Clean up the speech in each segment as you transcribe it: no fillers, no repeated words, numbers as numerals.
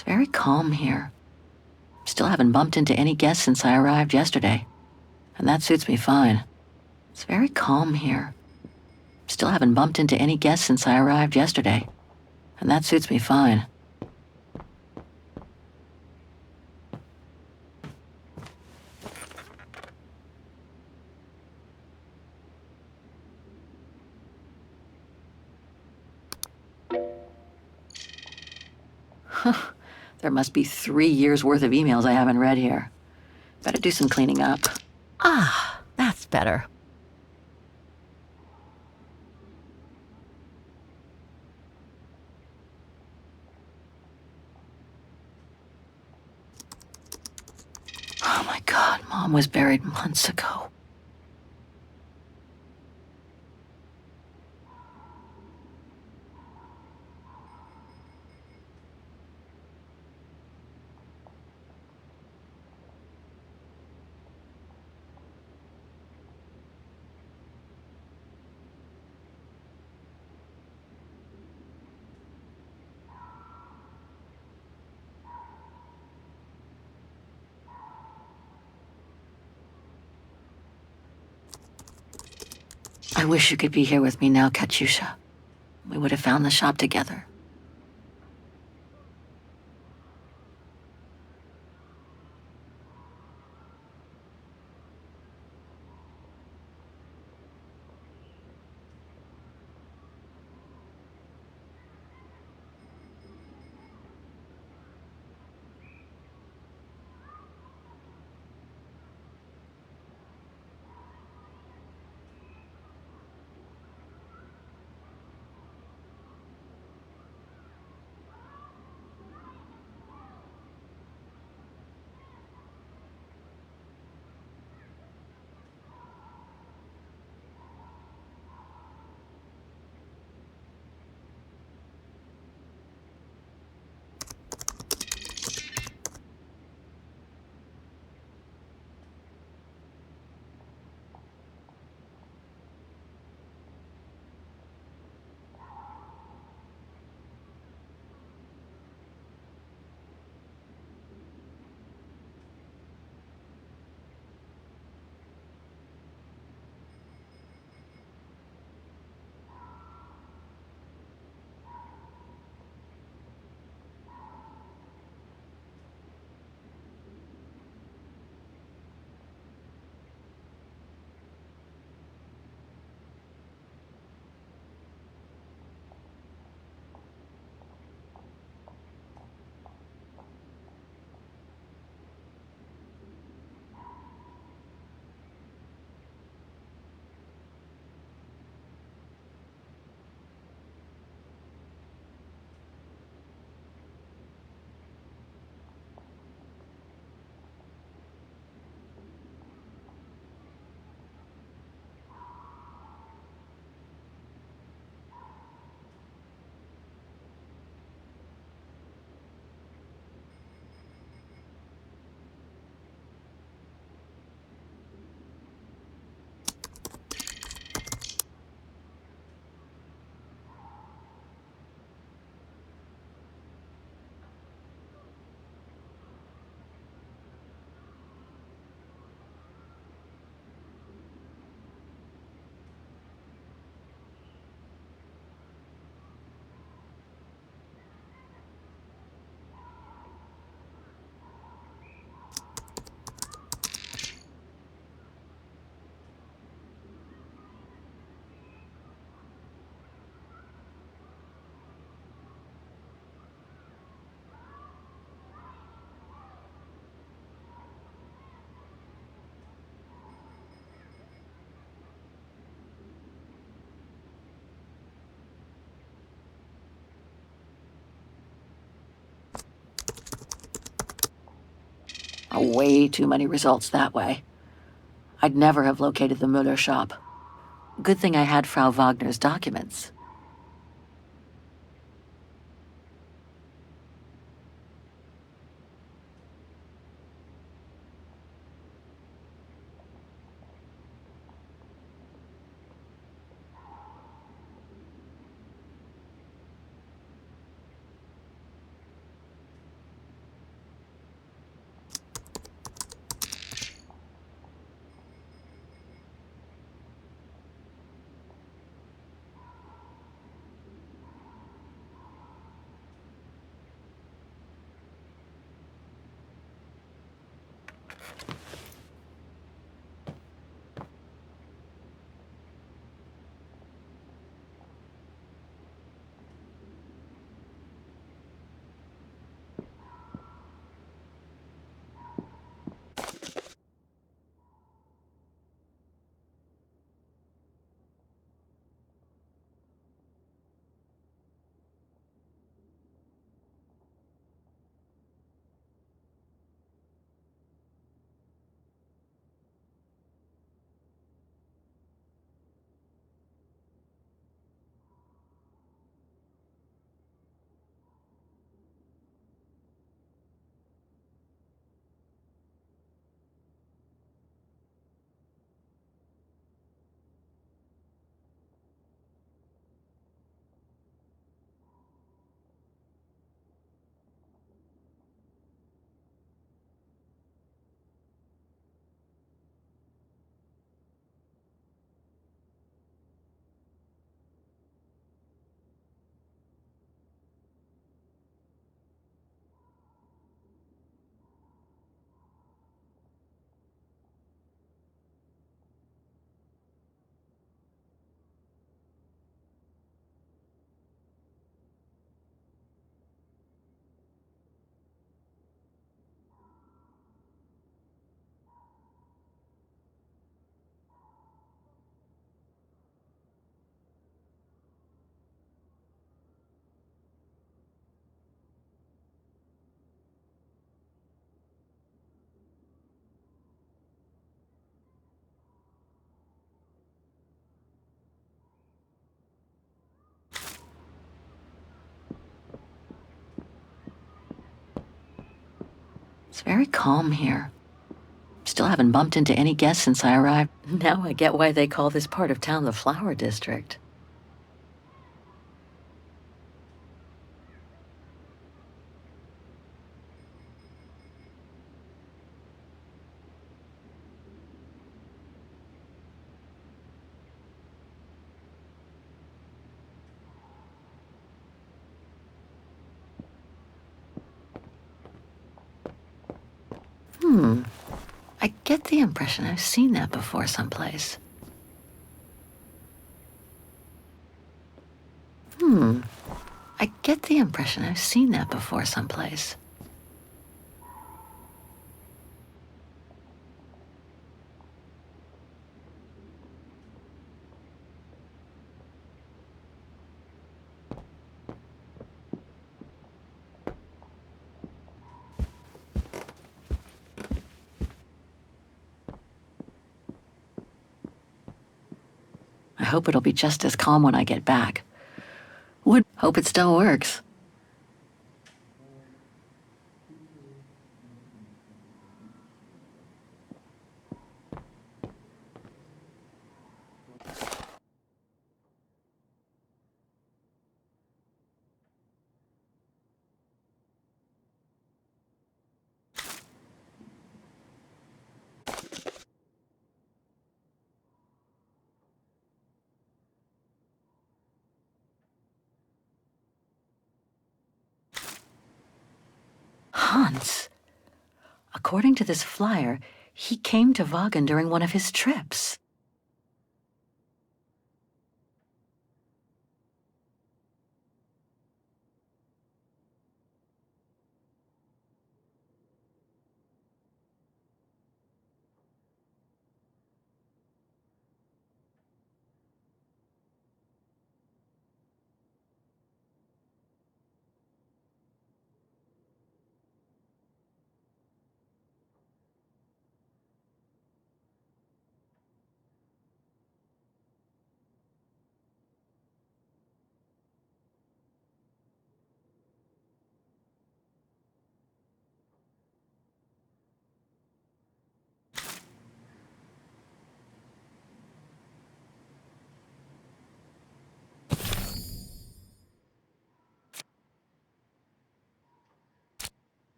It's very calm here. Still haven't bumped into any guests since I arrived yesterday, and that suits me fine. It's very calm here. Still haven't bumped into any guests since I arrived yesterday, and that suits me fine. There must be 3 years worth of emails I haven't read here. Better do some cleaning up. Ah, that's better. Oh my God, Mom was buried months ago. I wish you could be here with me now, Katyusha. We would have found the shop together. Way too many results that way. I'd never have located the Müller shop. Good thing I had Frau Wagner's documents. It's very calm here. Still haven't bumped into any guests since I arrived. Now I get why they call this part of town the Flower District. I get the impression I've seen that before someplace. I get the impression I've seen that before someplace. I hope it'll be just as calm when I get back. Would hope it still works. Hans. According to this flyer, he came to Vaughan during one of his trips.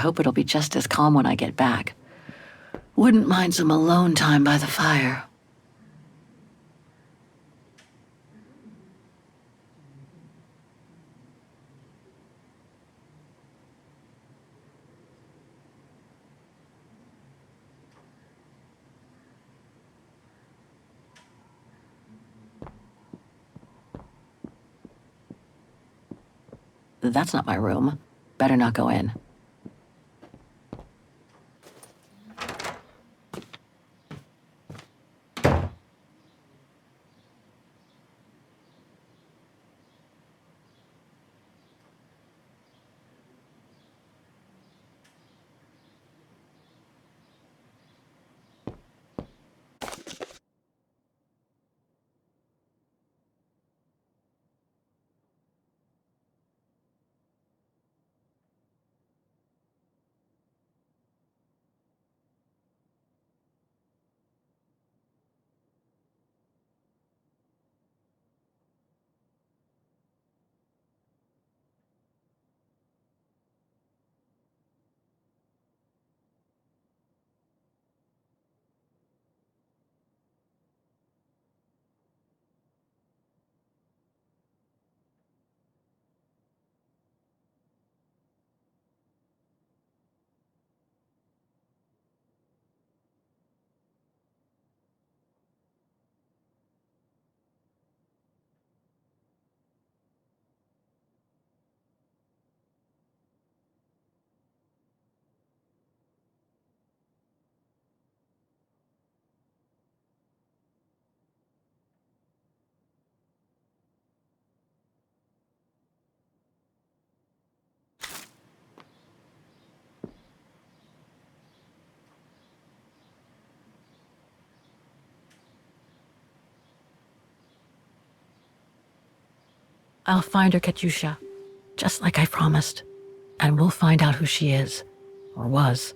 hope it'll be just as calm when I get back. Wouldn't mind some alone time by the fire. That's not my room. Better not go in. I'll find her, Katyusha, just like I promised. And we'll find out who she is, or was.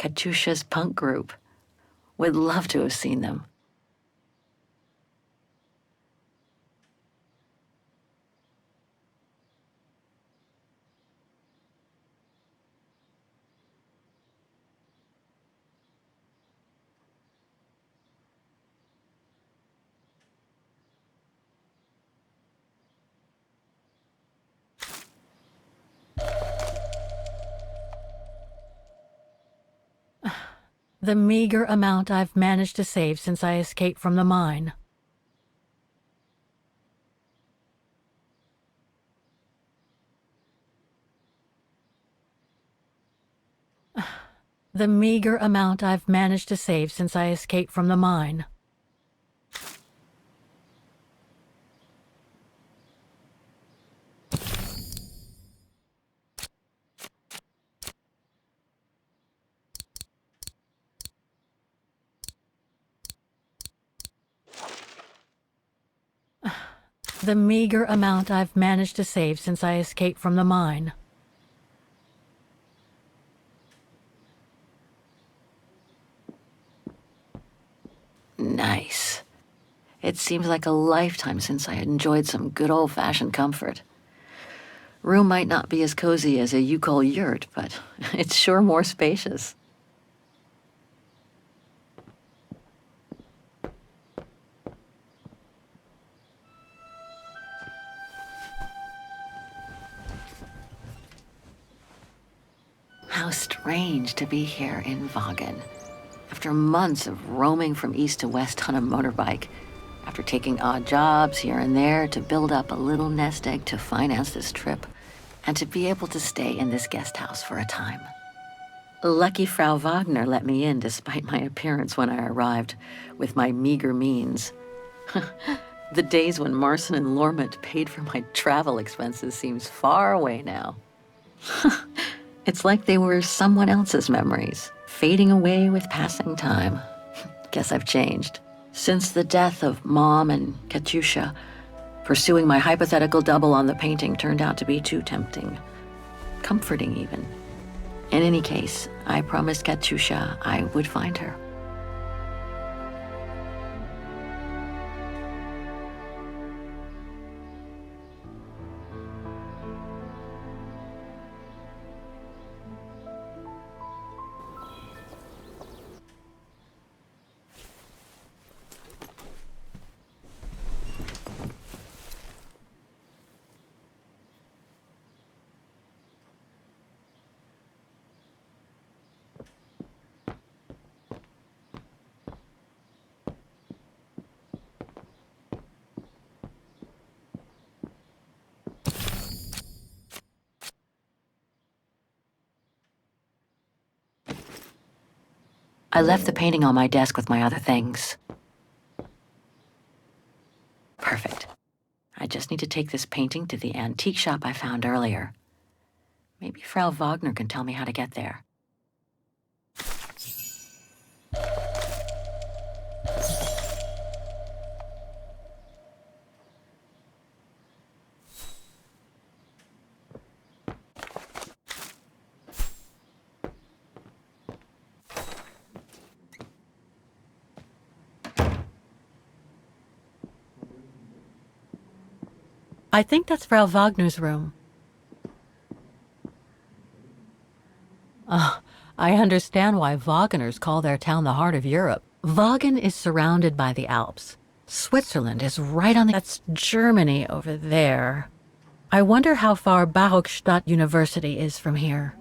Katyusha's punk group. Would love to have seen them. The meager amount I've managed to save since I escaped from the mine. The meager amount I've managed to save since I escaped from the mine. The meager amount I've managed to save since I escaped from the mine. Nice. It seems like a lifetime since I enjoyed some good old-fashioned comfort. Room might not be as cozy as a you-call yurt, but it's sure more spacious. How strange to be here in Vaughan. After months of roaming from east to west on a motorbike, after taking odd jobs here and there to build up a little nest egg to finance this trip, and to be able to stay in this guest house for a time. Lucky Frau Wagner let me in despite my appearance when I arrived, with my meager means. The days when Marson and Lormet paid for my travel expenses seems far away now. It's like they were someone else's memories, fading away with passing time. Guess I've changed. Since the death of Mom and Katyusha, pursuing my hypothetical double on the painting turned out to be too tempting. Comforting, even. In any case, I promised Katyusha I would find her. I left the painting on my desk with my other things. Perfect. I just need to take this painting to the antique shop I found earlier. Maybe Frau Wagner can tell me how to get there. I think that's Frau Wagner's room. I understand why Wagoners call their town the heart of Europe. Vaughan is surrounded by the Alps. Switzerland is right on that's Germany over there. I wonder how far Baruchstadt University is from here.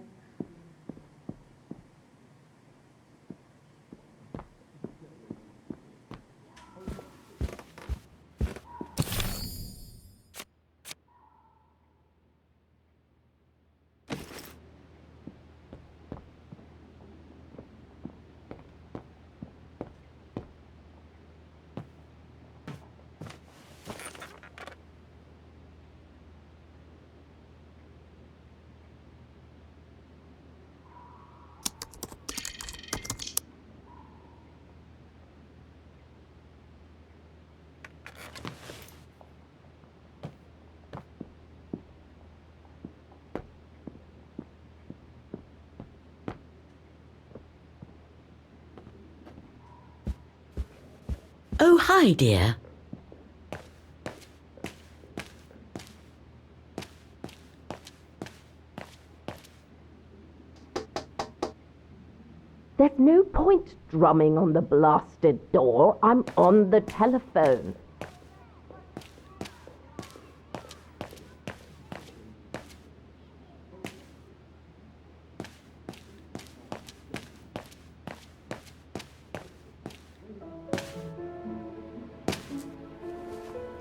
Oh, hi, dear. There's no point drumming on the blasted door. I'm on the telephone.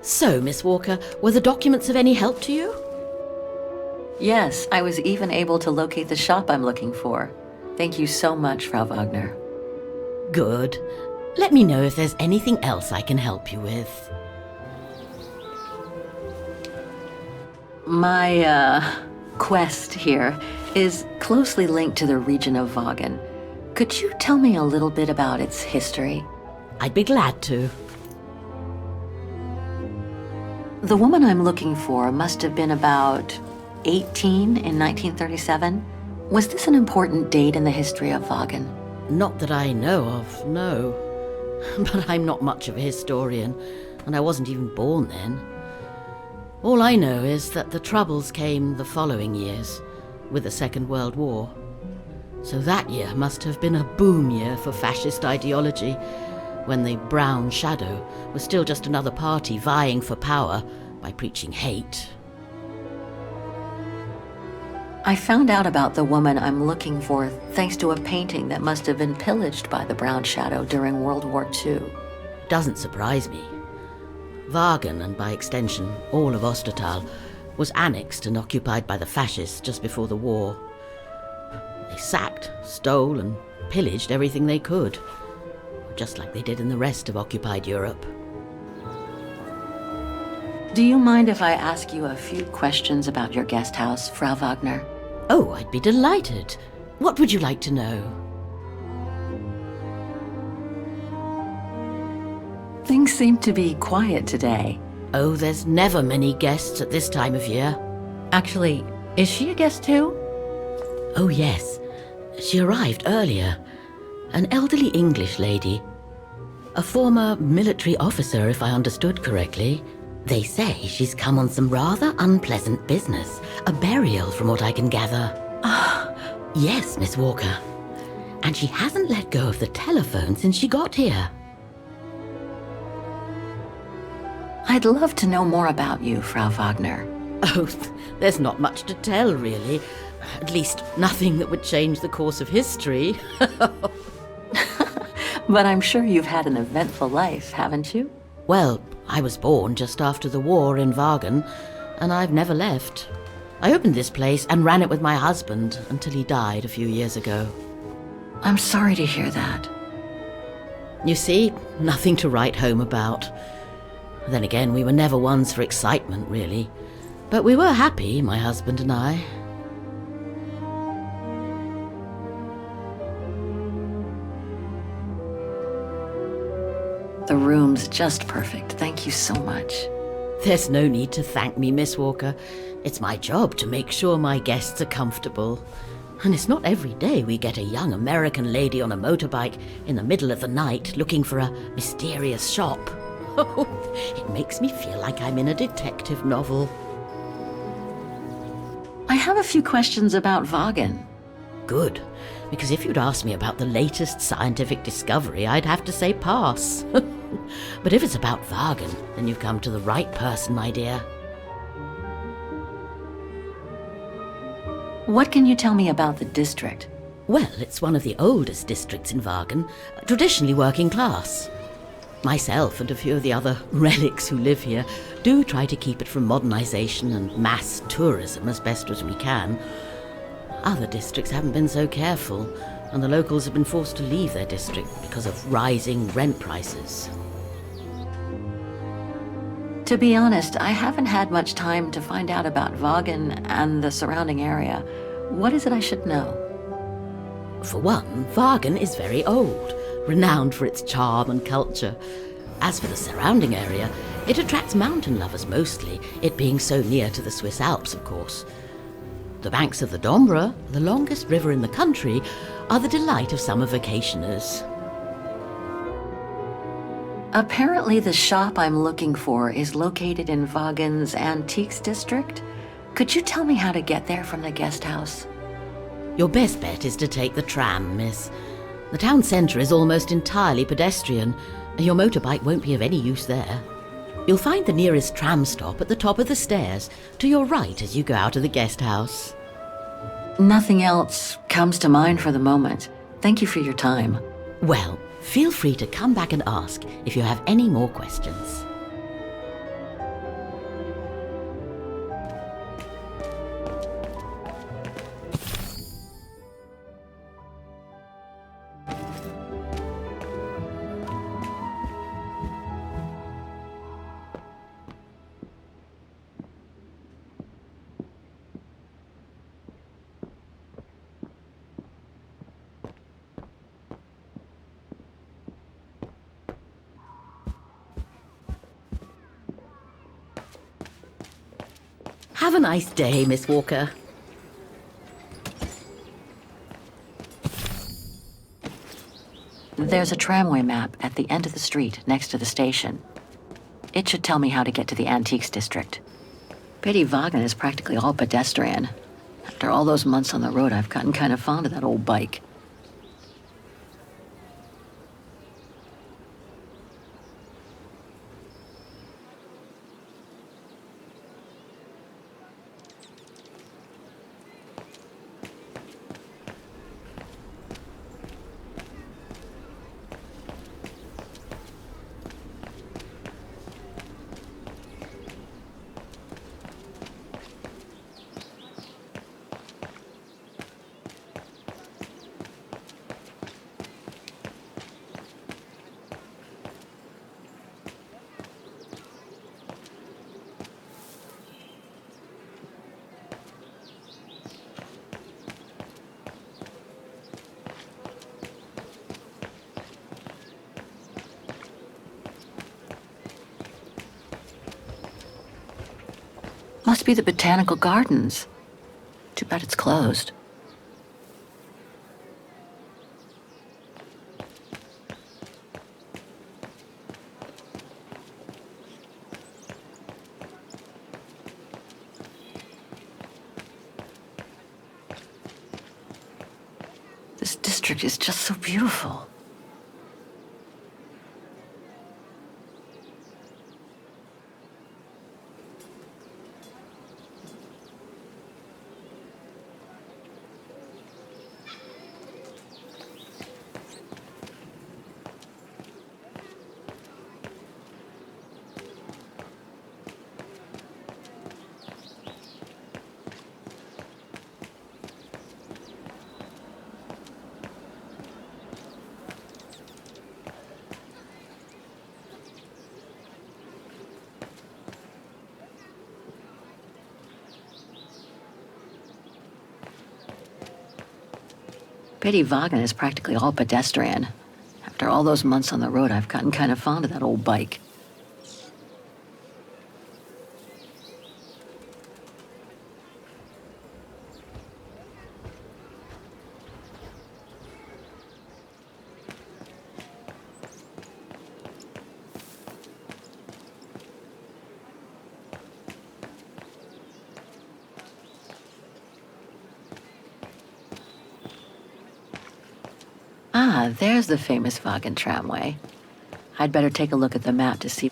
So, Miss Walker, were the documents of any help to you? Yes, I was even able to locate the shop I'm looking for. Thank you so much, Frau Wagner. Good. Let me know if there's anything else I can help you with. My, quest here is closely linked to the region of Vagen. Could you tell me a little bit about its history? I'd be glad to. The woman I'm looking for must have been about 18 in 1937. Was this an important date in the history of Vagen? Not that I know of, no. But I'm not much of a historian, and I wasn't even born then. All I know is that the Troubles came the following years, with the Second World War. So that year must have been a boom year for fascist ideology, when the Brown Shadow was still just another party vying for power by preaching hate. I found out about the woman I'm looking for thanks to a painting that must have been pillaged by the Brown Shadow during World War II. Doesn't surprise me. Wagen, and by extension all of Ostertal, was annexed and occupied by the fascists just before the war. They sacked, stole and pillaged everything they could, just like they did in the rest of occupied Europe. Do you mind if I ask you a few questions about your guest house, Frau Wagner? Oh, I'd be delighted. What would you like to know? Things seem to be quiet today. Oh, there's never many guests at this time of year. Actually, is she a guest too? Oh, yes. She arrived earlier. An elderly English lady. A former military officer, if I understood correctly. They say she's come on some rather unpleasant business. A burial, from what I can gather. Yes, Miss Walker. And she hasn't let go of the telephone since she got here. I'd love to know more about you, Frau Wagner. Oh, there's not much to tell, really. At least nothing that would change the course of history. But I'm sure you've had an eventful life, haven't you? Well, I was born just after the war in Wagen, and I've never left. I opened this place and ran it with my husband until he died a few years ago. I'm sorry to hear that. You see, nothing to write home about. Then again, we were never ones for excitement, really. But we were happy, my husband and I. The room's just perfect. Thank you so much. There's no need to thank me, Miss Walker. It's my job to make sure my guests are comfortable. And it's not every day we get a young American lady on a motorbike in the middle of the night looking for a mysterious shop. It makes me feel like I'm in a detective novel. I have a few questions about Vagen. Good, because if you'd asked me about the latest scientific discovery, I'd have to say pass. But if it's about Vagen, then you've come to the right person, my dear. What can you tell me about the district? Well, it's one of the oldest districts in Vagen, traditionally working class. Myself and a few of the other relics who live here do try to keep it from modernization and mass tourism as best as we can. Other districts haven't been so careful, and the locals have been forced to leave their district because of rising rent prices. To be honest, I haven't had much time to find out about Vagen and the surrounding area. What is it I should know? For one, Vagen is very old, renowned for its charm and culture. As for the surrounding area, it attracts mountain lovers mostly, it being so near to the Swiss Alps, of course. The banks of the Dombra, the longest river in the country, are the delight of summer vacationers. Apparently the shop I'm looking for is located in Vagen's Antiques district. Could you tell me how to get there from the guest house? Your best bet is to take the tram, miss. The town centre is almost entirely pedestrian, and your motorbike won't be of any use there. You'll find the nearest tram stop at the top of the stairs, to your right as you go out of the guest house. Nothing else comes to mind for the moment. Thank you for your time. Well, feel free to come back and ask if you have any more questions. Have a nice day, Miss Walker. There's a tramway map at the end of the street next to the station. It should tell me how to get to the Antiques District. Pity Wagen is practically all pedestrian. After all those months on the road, I've gotten kind of fond of that old bike. Must be the Botanical Gardens. Too bad it's closed. This district is just so beautiful. Pity Wagen is practically all pedestrian. After all those months on the road, I've gotten kind of fond of that old bike. Ah, there's the famous Wagen tramway. I'd better take a look at the map to see.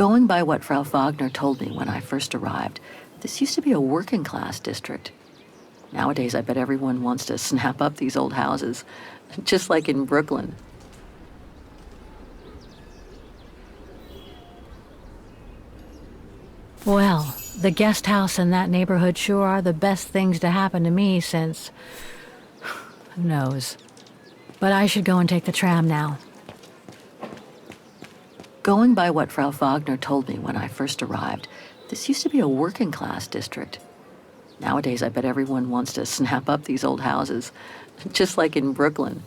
Going by what Frau Wagner told me when I first arrived, this used to be a working class district. Nowadays, I bet everyone wants to snap up these old houses, just like in Brooklyn. Well, the guest house in that neighborhood sure are the best things to happen to me since... who knows. But I should go and take the tram now. Going by what Frau Wagner told me when I first arrived, this used to be a working class district. Nowadays, I bet everyone wants to snap up these old houses, just like in Brooklyn.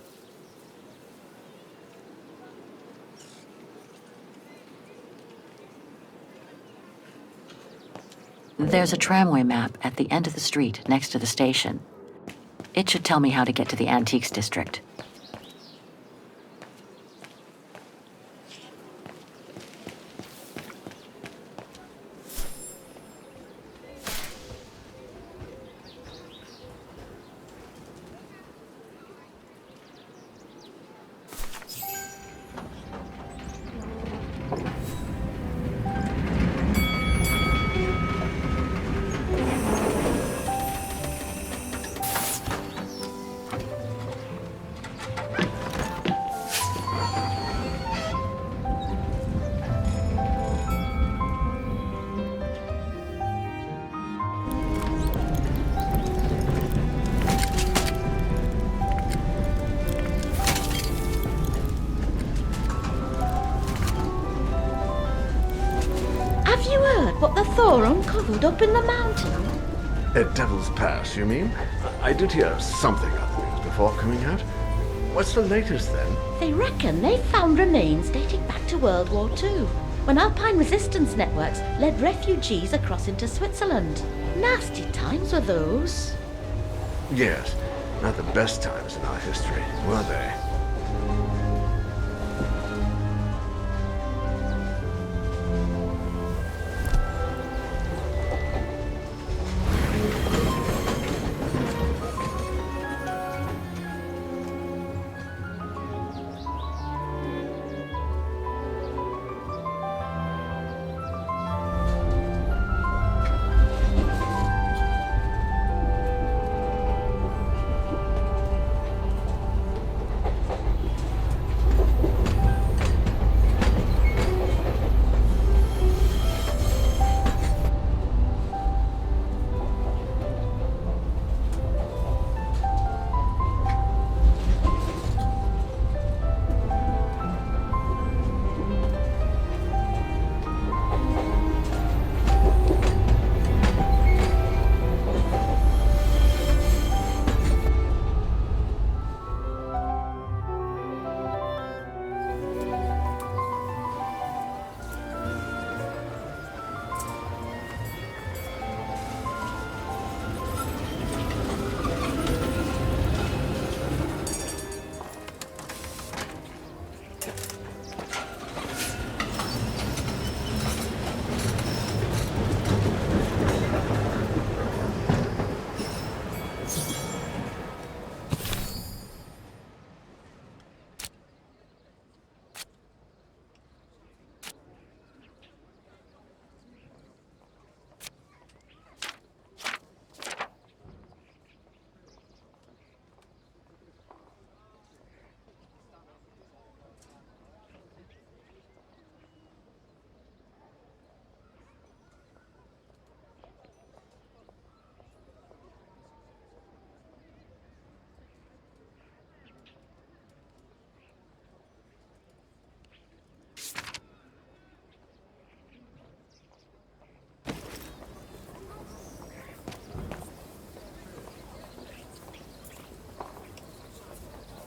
There's a tramway map at the end of the street next to the station. It should tell me how to get to the Antiques District. Have you heard what the Thor uncovered up in the mountain? At Devil's Pass, you mean? I did hear something on the news before coming out. What's the latest, then? They reckon they found remains dating back to World War II, when Alpine resistance networks led refugees across into Switzerland. Nasty times were those. Yes, not the best times in our history, were they?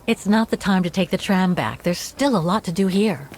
It's not the time to take the tram back. There's still a lot to do here.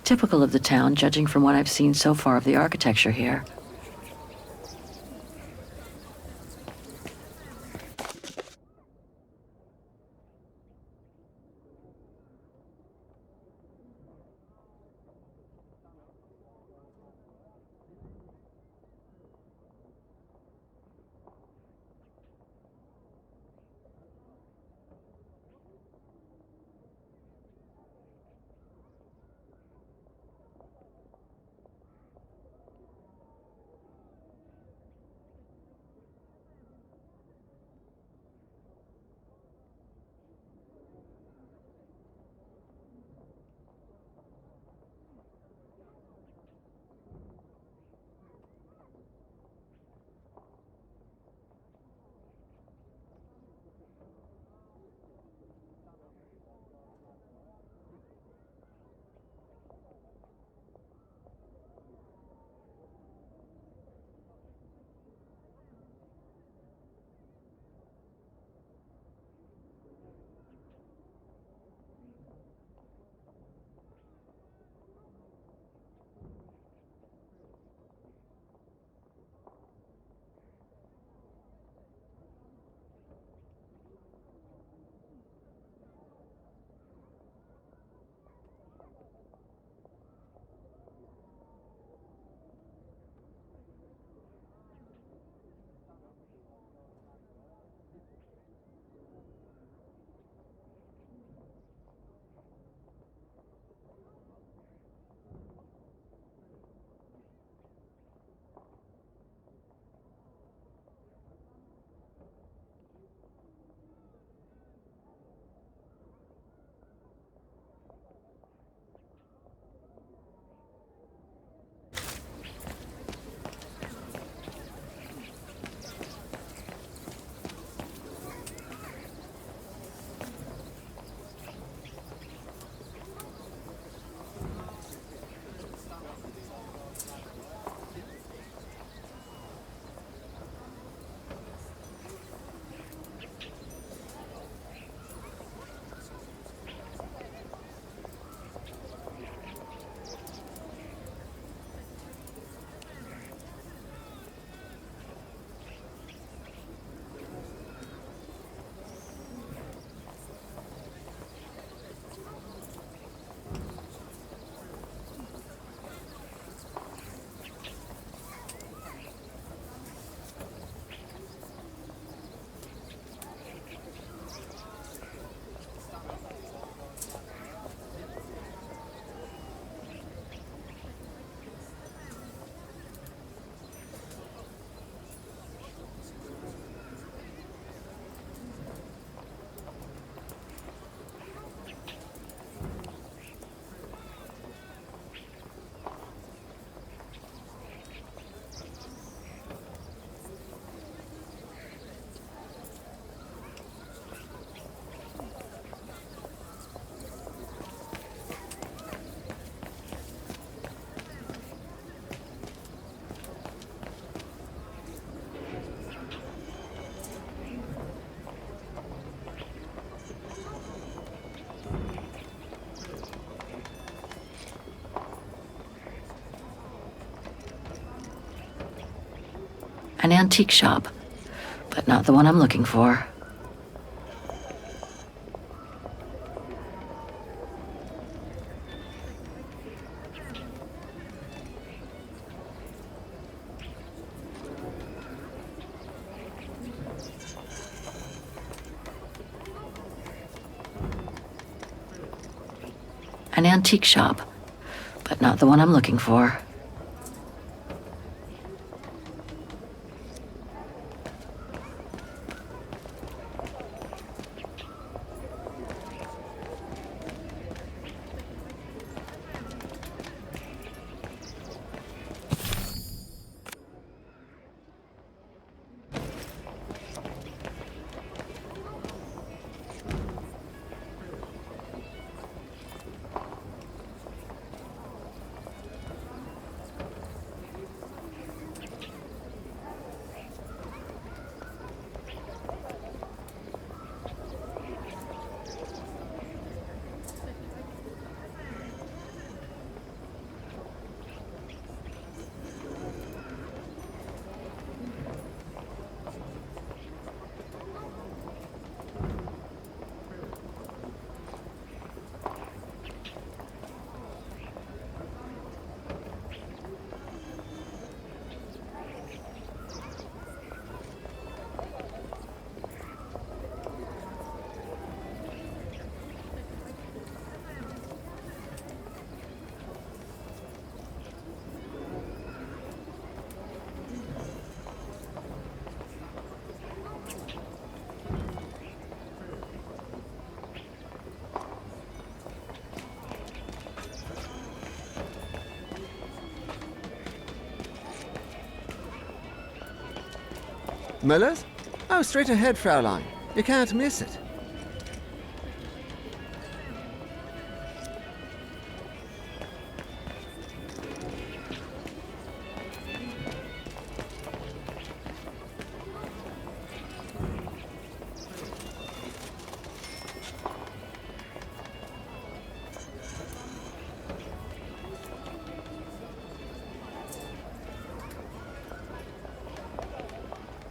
Typical of the town, judging from what I've seen so far of the architecture here. antique shop, but not the one I'm looking for. An antique shop, but not the one I'm looking for. Muller's? Oh, straight ahead, Fraulein. You can't miss it.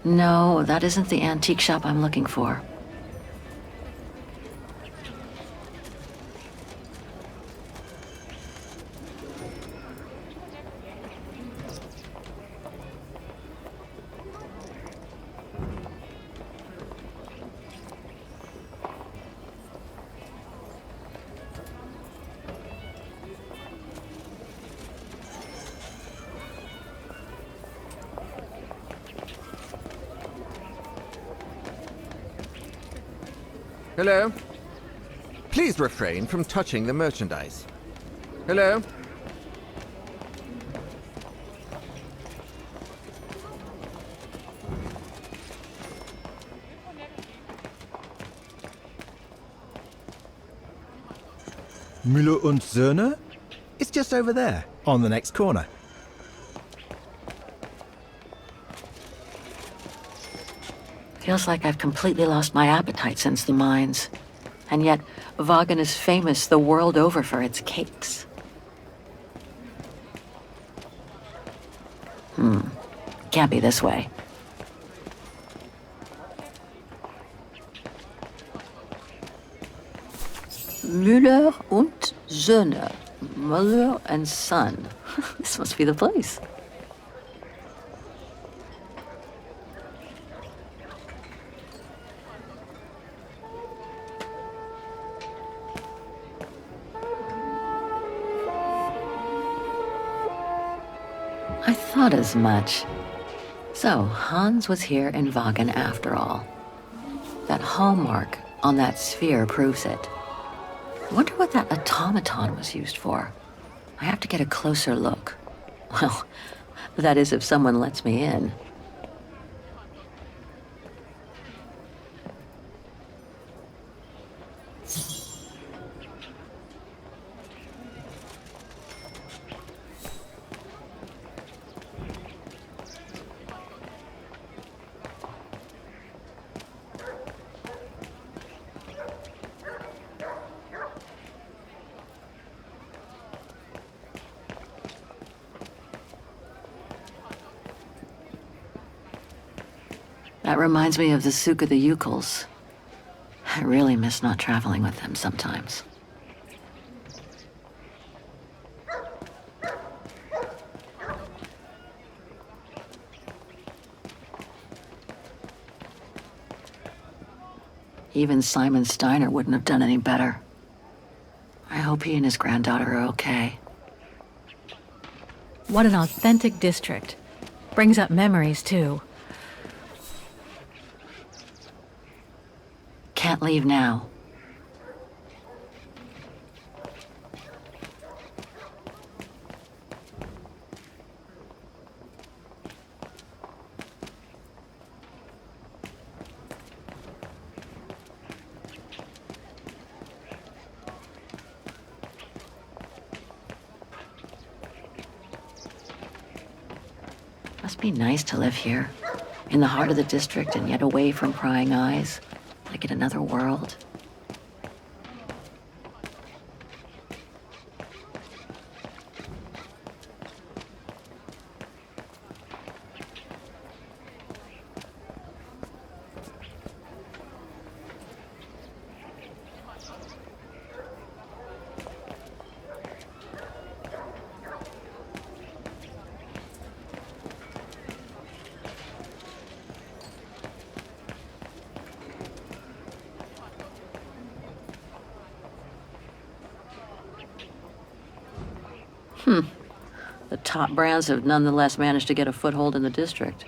No, that isn't the antique shop I'm looking for. Hello? Please refrain from touching the merchandise. Hello? Müller und Söhne? It's just over there, on the next corner. Feels like I've completely lost my appetite since the mines. And yet, Wagen is famous the world over for its cakes. Can't be this way. Müller und Söhne. Müller and Son. This must be the place. I thought as much. So, Hans was here in Wagen after all. That hallmark on that sphere proves it. I wonder what that automaton was used for. I have to get a closer look. Well, that is if someone lets me in. That reminds me of the Souk of the Ukels. I really miss not traveling with them sometimes. Even Simon Steiner wouldn't have done any better. I hope he and his granddaughter are okay. What an authentic district. Brings up memories, too. Can't leave now. Must be nice to live here, in the heart of the district and yet away from prying eyes, like in another world. The top brands have nonetheless managed to get a foothold in the district.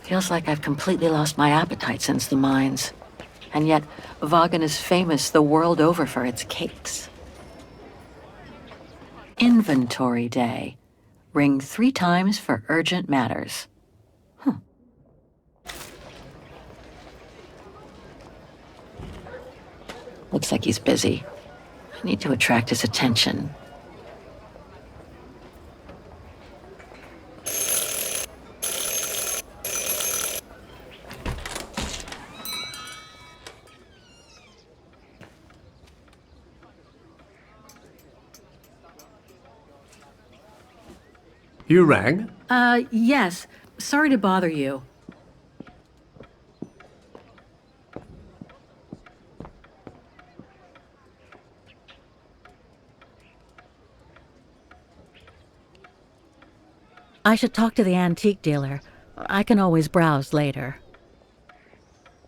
Feels like I've completely lost my appetite since the mines. And yet, Vaughan is famous the world over for its cakes. Inventory Day. Ring 3 times for urgent matters. Looks like he's busy. I need to attract his attention. You rang? Yes. Sorry to bother you. I should talk to the antique dealer. I can always browse later.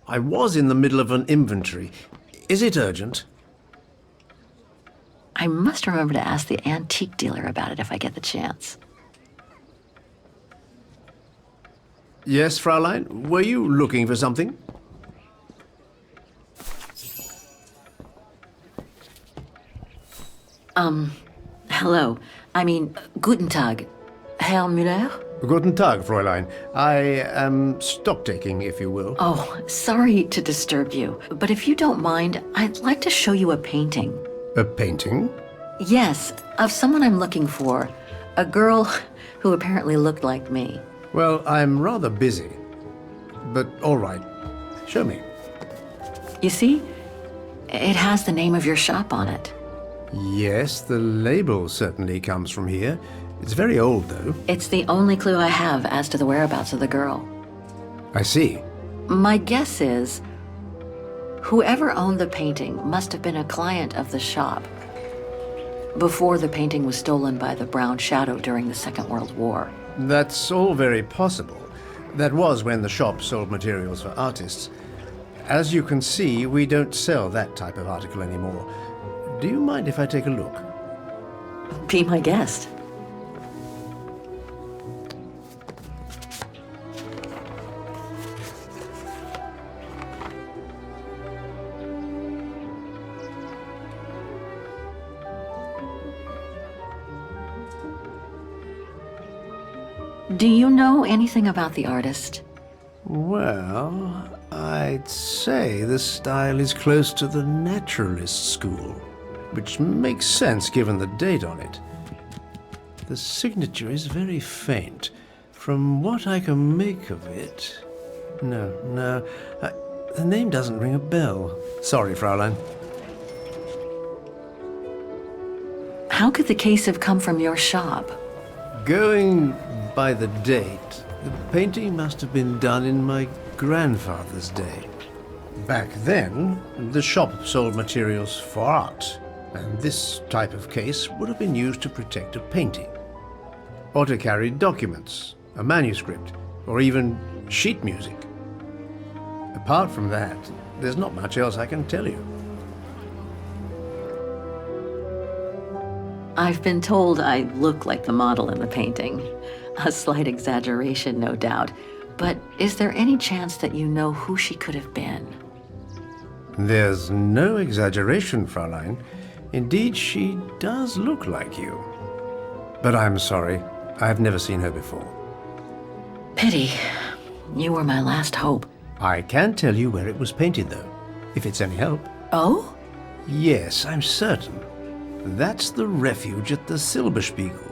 I was in the middle of an inventory. Is it urgent? I must remember to ask the antique dealer about it if I get the chance. Yes, Fraulein? Were you looking for something? Hello. I mean, guten Tag. Herr Müller? Guten Tag, Fräulein. I am stock-taking, if you will. Oh, sorry to disturb you, but if you don't mind, I'd like to show you a painting. A painting? Yes, of someone I'm looking for. A girl who apparently looked like me. Well, I'm rather busy. But all right. Show me. You see? It has the name of your shop on it. Yes, the label certainly comes from here. It's very old, though. It's the only clue I have as to the whereabouts of the girl. I see. My guess is, whoever owned the painting must have been a client of the shop before the painting was stolen by the Brown Shadow during the Second World War. That's all very possible. That was when the shop sold materials for artists. As you can see, we don't sell that type of article anymore. Do you mind if I take a look? Be my guest. Do you know anything about the artist? Well, I'd say the style is close to the naturalist school, which makes sense given the date on it. The signature is very faint. From what I can make of it... No, the name doesn't ring a bell. Sorry, Fraulein. How could the case have come from your shop? Going by the date, the painting must have been done in my grandfather's day. Back then, the shop sold materials for art, and this type of case would have been used to protect a painting. Or to carry documents, a manuscript, or even sheet music. Apart from that, there's not much else I can tell you. I've been told I look like the model in the painting. A slight exaggeration, no doubt. But is there any chance that you know who she could have been? There's no exaggeration, Fraulein. Indeed, she does look like you. But I'm sorry, I've never seen her before. Pity. You were my last hope. I can tell you where it was painted, though, if it's any help. Oh? Yes, I'm certain. That's the refuge at the Silberspiegel.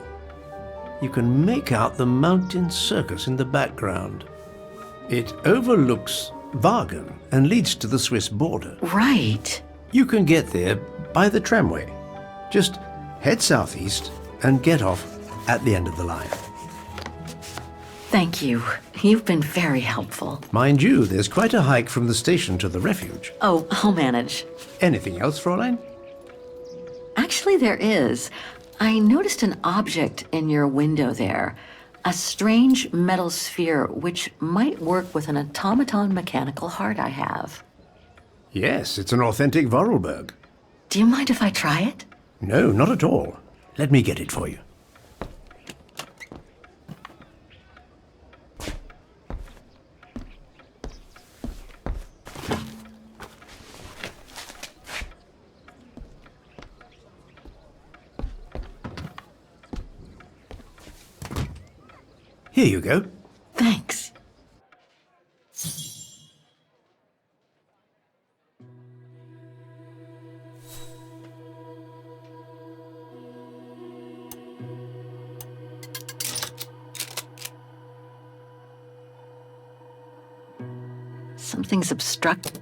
You can make out the mountain circus in the background. It overlooks Wagen and leads to the Swiss border. Right. You can get there by the tramway. Just head southeast and get off at the end of the line. Thank you. You've been very helpful. Mind you, there's quite a hike from the station to the refuge. Oh, I'll manage. Anything else, Fräulein? Actually, there is. I noticed an object in your window there. A strange metal sphere which might work with an automaton mechanical heart I have. Yes, it's an authentic Vorarlberg. Do you mind if I try it? No, not at all. Let me get it for you. Here you go. Thanks. Something's obstructed.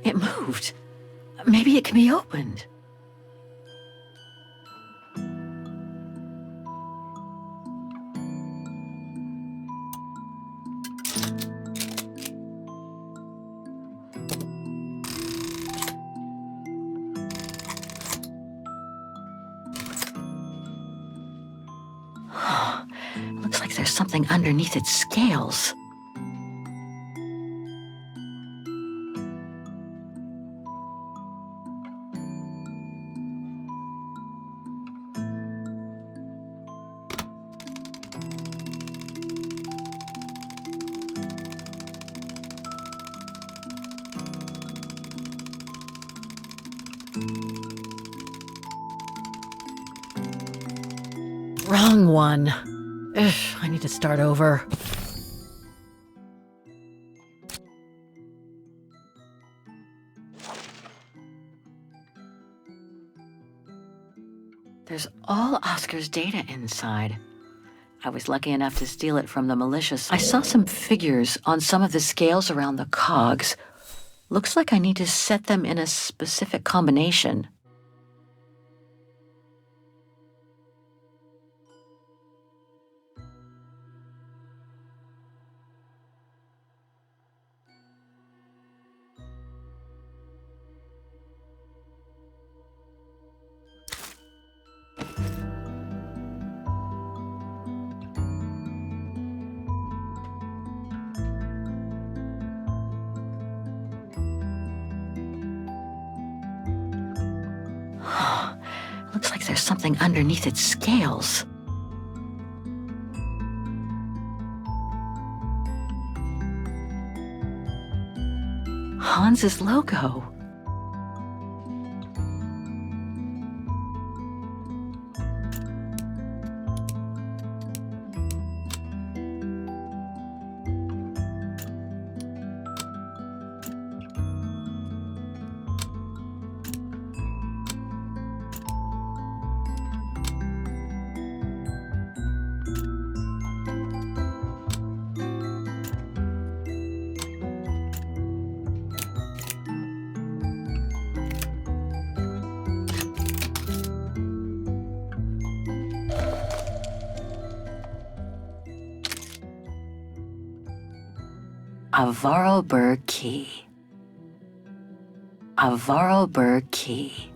It moved. Maybe it can be opened. Looks like there's something underneath its scales. Wrong one. Ugh, I need to start over. There's all Oscar's data inside. I was lucky enough to steal it from the malicious. I saw some figures on some of the scales around the cogs. Looks like I need to set them in a specific combination. Looks like there's something underneath its scales. Hans's logo. A Vorarlberg key. A Vorarlberg key.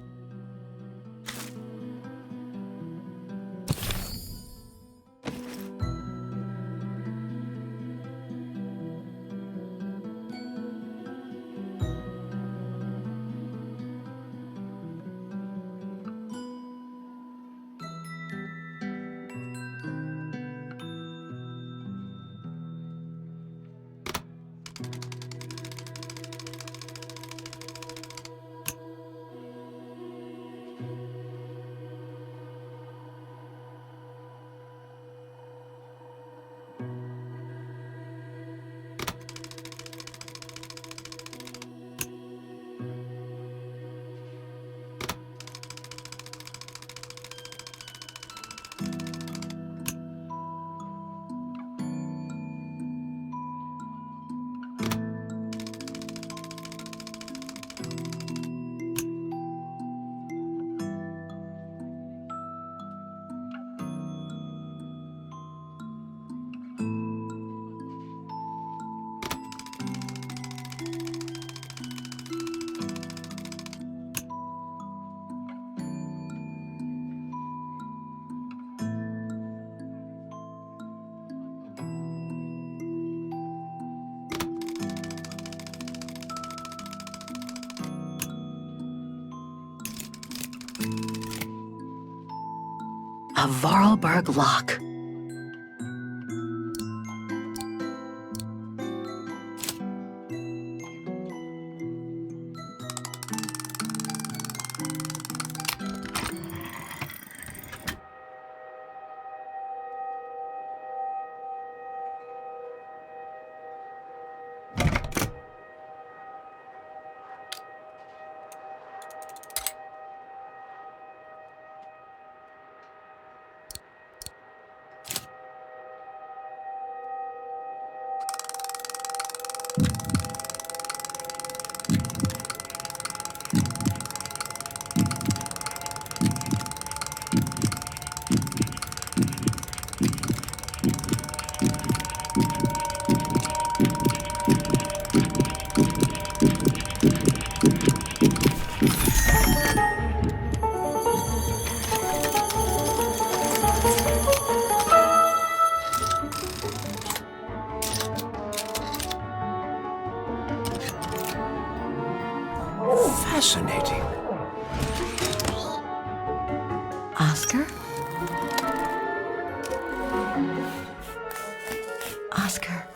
A Vorarlberg lock. Fascinating. Oscar? Oscar,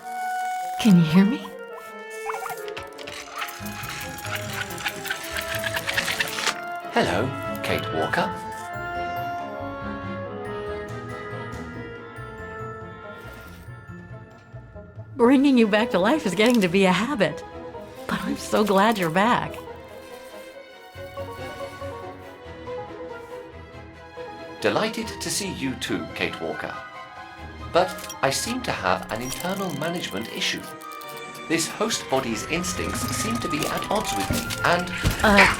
can you hear me? Hello, Kate Walker. Bringing you back to life is getting to be a habit. But I'm so glad you're back. Delighted to see you too, Kate Walker. But I seem to have an internal management issue. This host body's instincts seem to be at odds with me, and...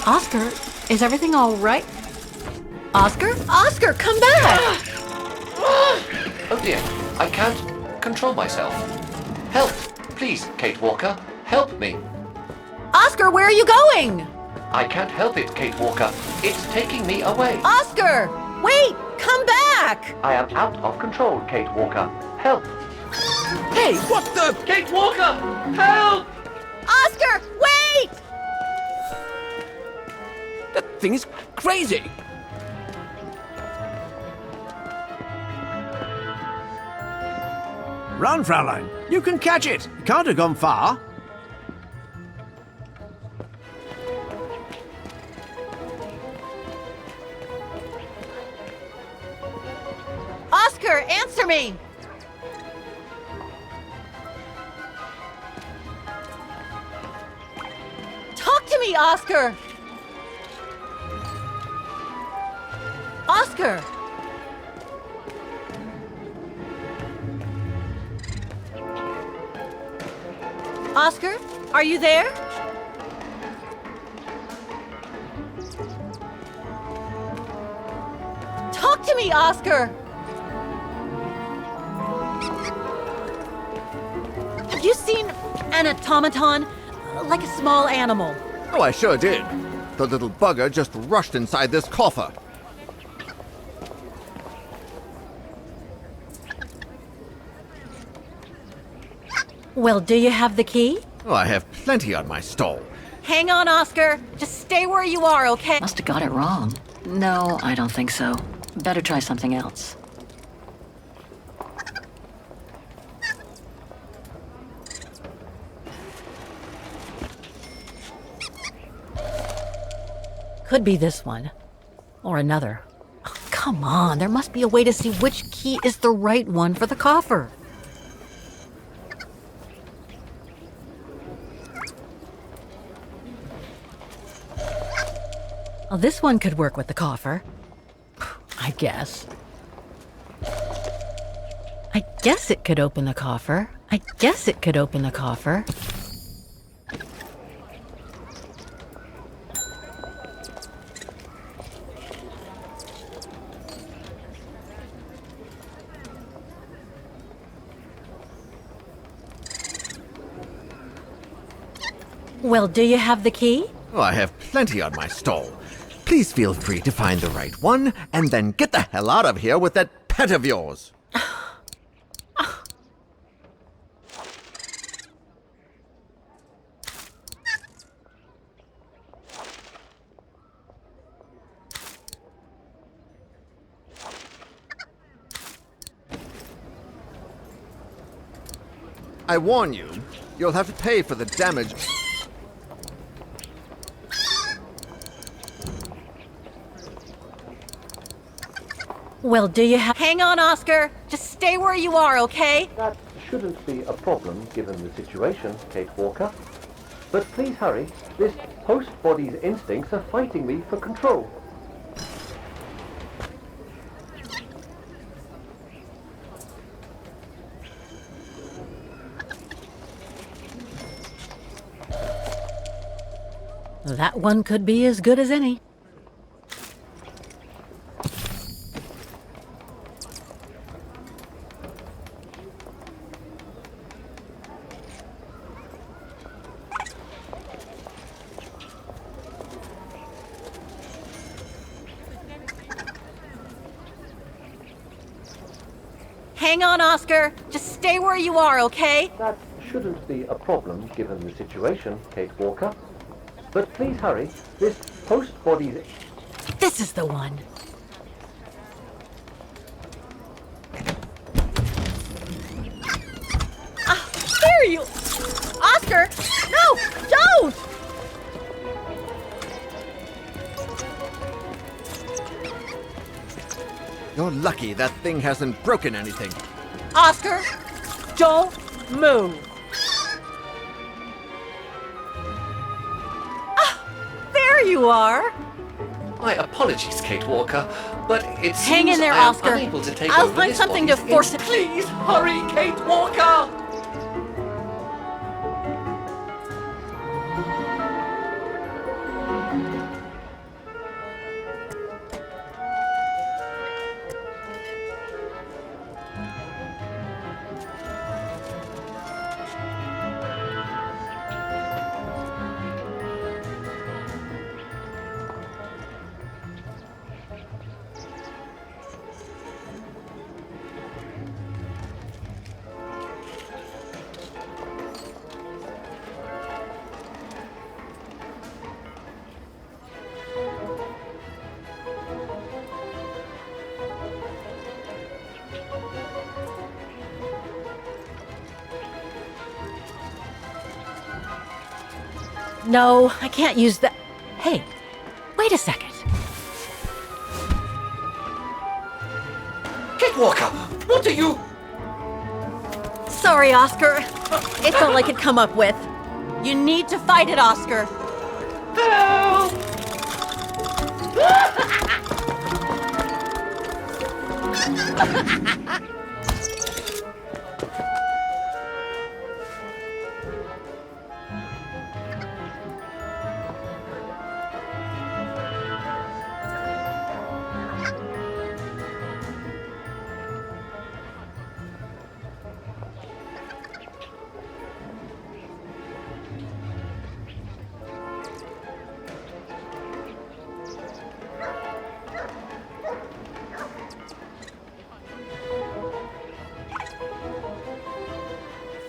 Oscar, is everything all right? Oscar? Oscar, come back! Oh dear, I can't control myself. Help! Please, Kate Walker, help me. Oscar, where are you going? I can't help it, Kate Walker. It's taking me away. Oscar! Wait! Come back! I am out of control, Kate Walker. Help! Hey, what the? Kate Walker! Help! Oscar, wait! That thing is crazy. Run, Fraulein. You can catch it. It can't have gone far. Oscar, answer me! Talk to me, Oscar! Oscar! Oscar, are you there? Talk to me, Oscar! Have you seen an automaton? Like a small animal. Oh, I sure did. The little bugger just rushed inside this coffer. Well, do you have the key? Oh, I have plenty on my stall. Hang on, Oscar. Just stay where you are, okay? Must have got it wrong. No, I don't think so. Better try something else. Could be this one. Or another. Oh, come on, there must be a way to see which key is the right one for the coffer. Well, this one could work with the coffer. I guess. I guess it could open the coffer. I guess it could open the coffer. Well, do you have the key? Oh, I have plenty on my stall. Please feel free to find the right one, and then get the hell out of here with that pet of yours. I warn you, you'll have to pay for the damage. Well, do you have... Hang on, Oscar. Just stay where you are, okay? That shouldn't be a problem given the situation, Kate Walker. But please hurry. This host body's instincts are fighting me for control. That one could be as good as any. Hang on, Oscar. Just stay where you are, okay? That shouldn't be a problem given the situation, Kate Walker. But please hurry. This host body's... This is the one. Ah, there you... Oscar! No! Don't! You're lucky that thing hasn't broken anything. Oscar, don't move. Ah, there you are. My apologies, Kate Walker, but it seems Hang in there, I am Oscar. unable to take I'll over find this something to body's force it. Please hurry, Kate Walker! No, I can't use that. Hey, wait a second. Kate Walker, what are you... Sorry, Oscar. It's all I could come up with. You need to fight it, Oscar. Help!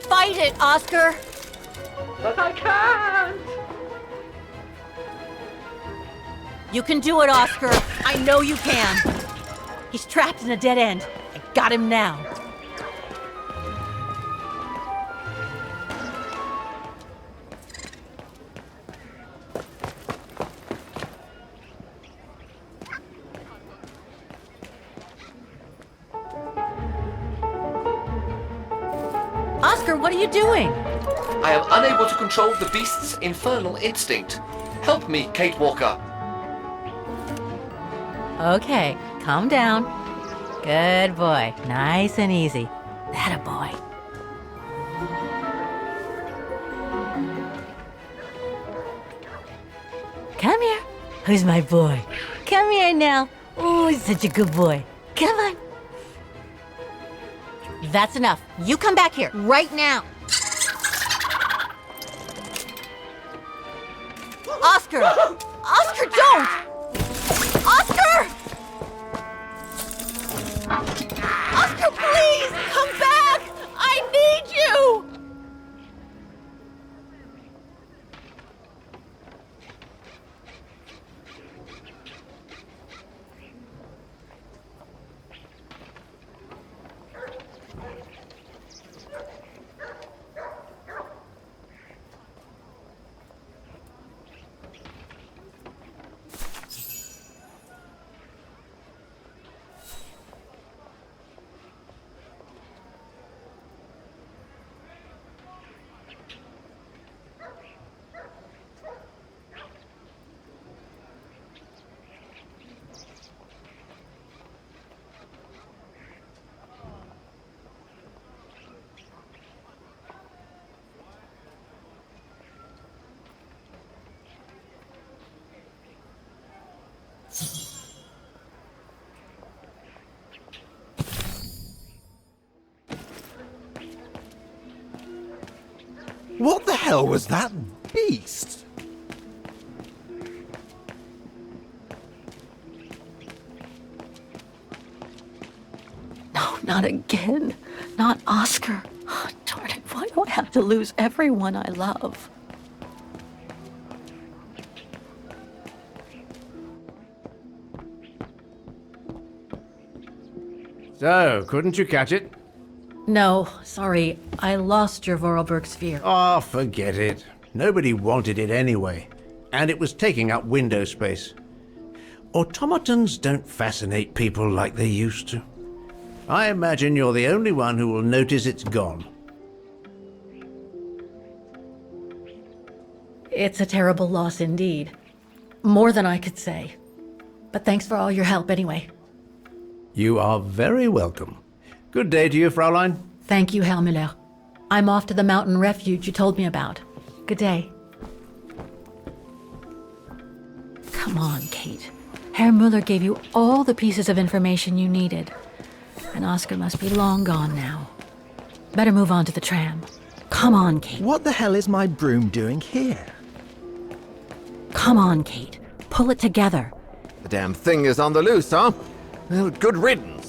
Fight it, Oscar! But I can't! You can do it, Oscar. I know you can. He's trapped in a dead end. I got him now. Oscar, what are you doing? I am unable to control the beast's infernal instinct. Help me, Kate Walker. Okay, calm down. Good boy. Nice and easy. That a boy. Come here. Who's my boy? Come here now. Oh, he's such a good boy. Come on. That's enough. You come back here right now. Oscar! Oscar, don't! Oscar! Oscar, please! Come back! I need you! What the hell was that beast? No, not again. Not Oscar. Oh, darn it, why do I have to lose everyone I love? So, couldn't you catch it? No, sorry. I lost your Vorarlberg sphere. Oh, forget it. Nobody wanted it anyway. And it was taking up window space. Automatons don't fascinate people like they used to. I imagine you're the only one who will notice it's gone. It's a terrible loss indeed. More than I could say. But thanks for all your help anyway. You are very welcome. Good day to you, Fraulein. Thank you, Herr Müller. I'm off to the mountain refuge you told me about. Good day. Come on, Kate. Herr Müller gave you all the pieces of information you needed. And Oscar must be long gone now. Better move on to the tram. Come on, Kate. What the hell is my broom doing here? Come on, Kate. Pull it together. The damn thing is on the loose, huh? Well, good riddance.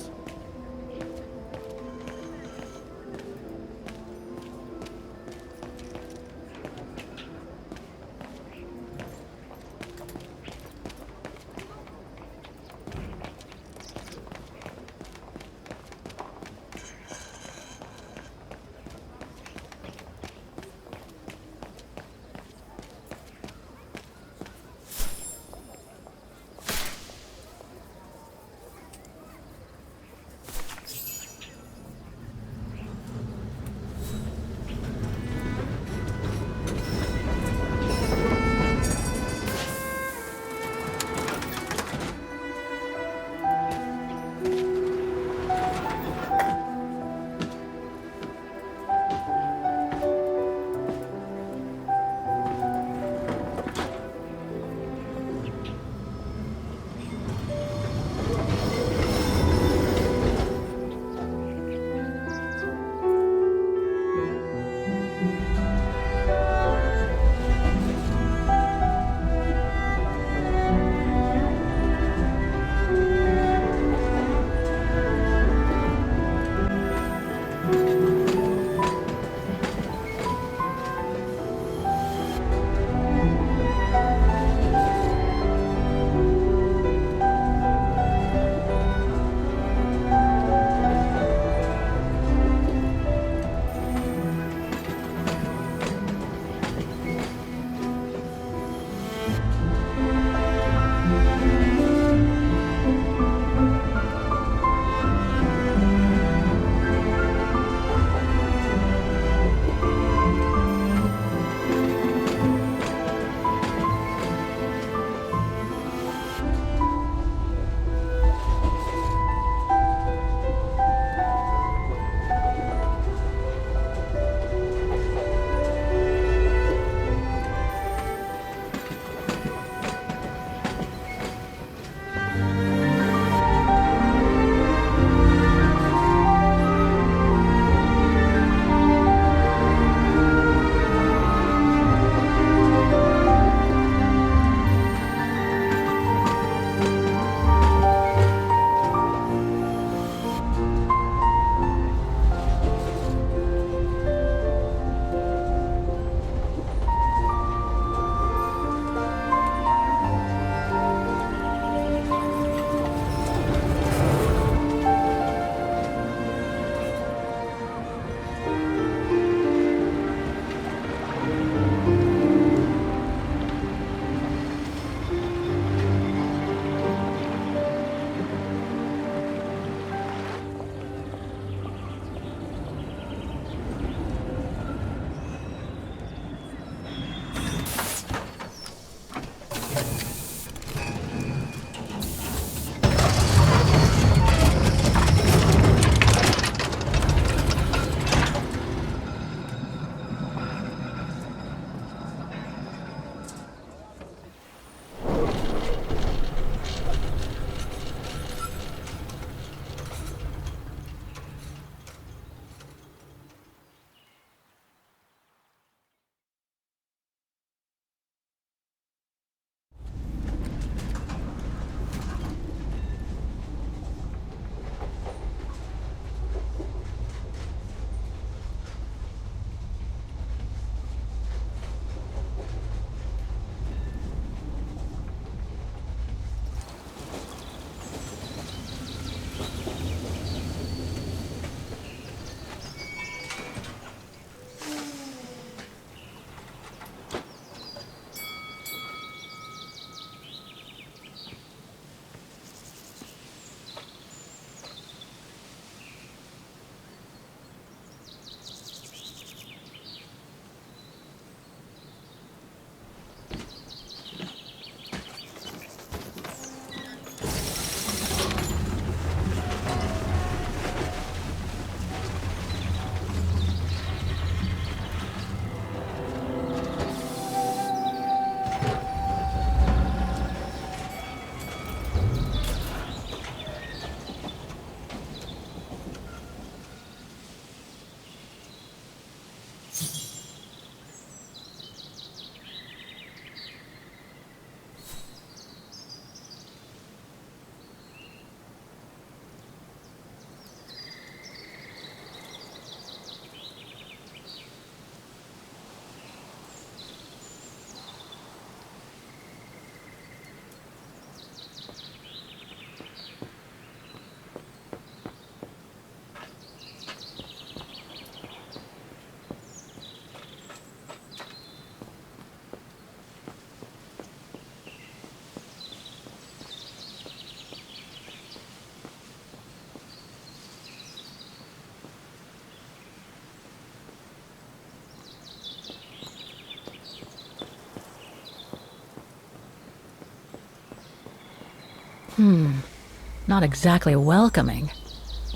Not exactly welcoming.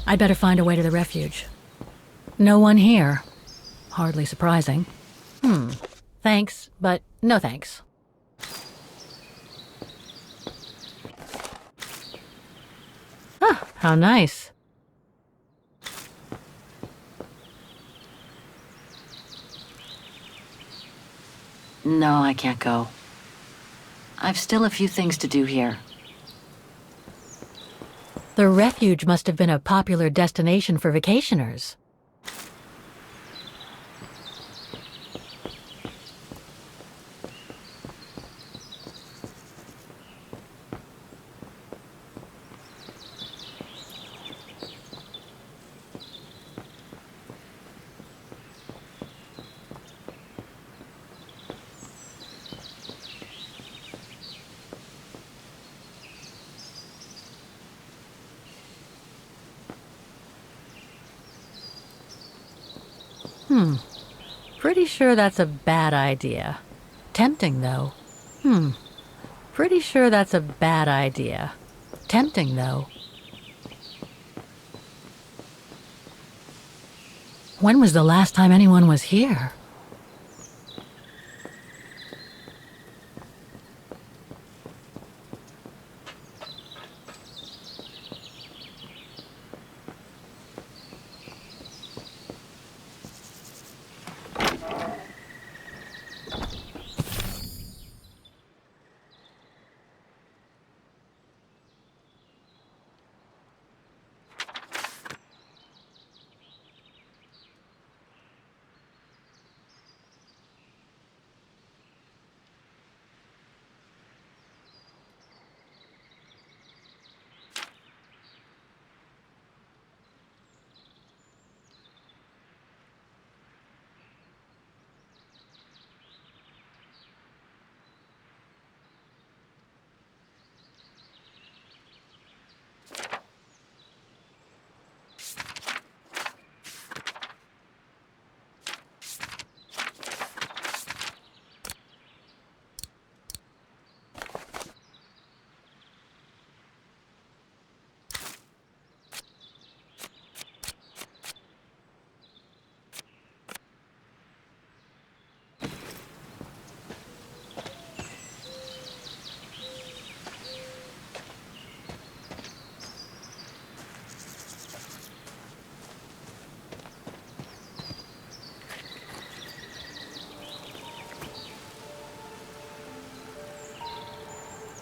I'd better find a way to the refuge. No one here. Hardly surprising. Thanks, but no thanks. Ah, how nice. No, I can't go. I've still a few things to do here. The refuge must have been a popular destination for vacationers. Pretty sure that's a bad idea. Tempting, though. Pretty sure that's a bad idea. Tempting, though. When was the last time anyone was here?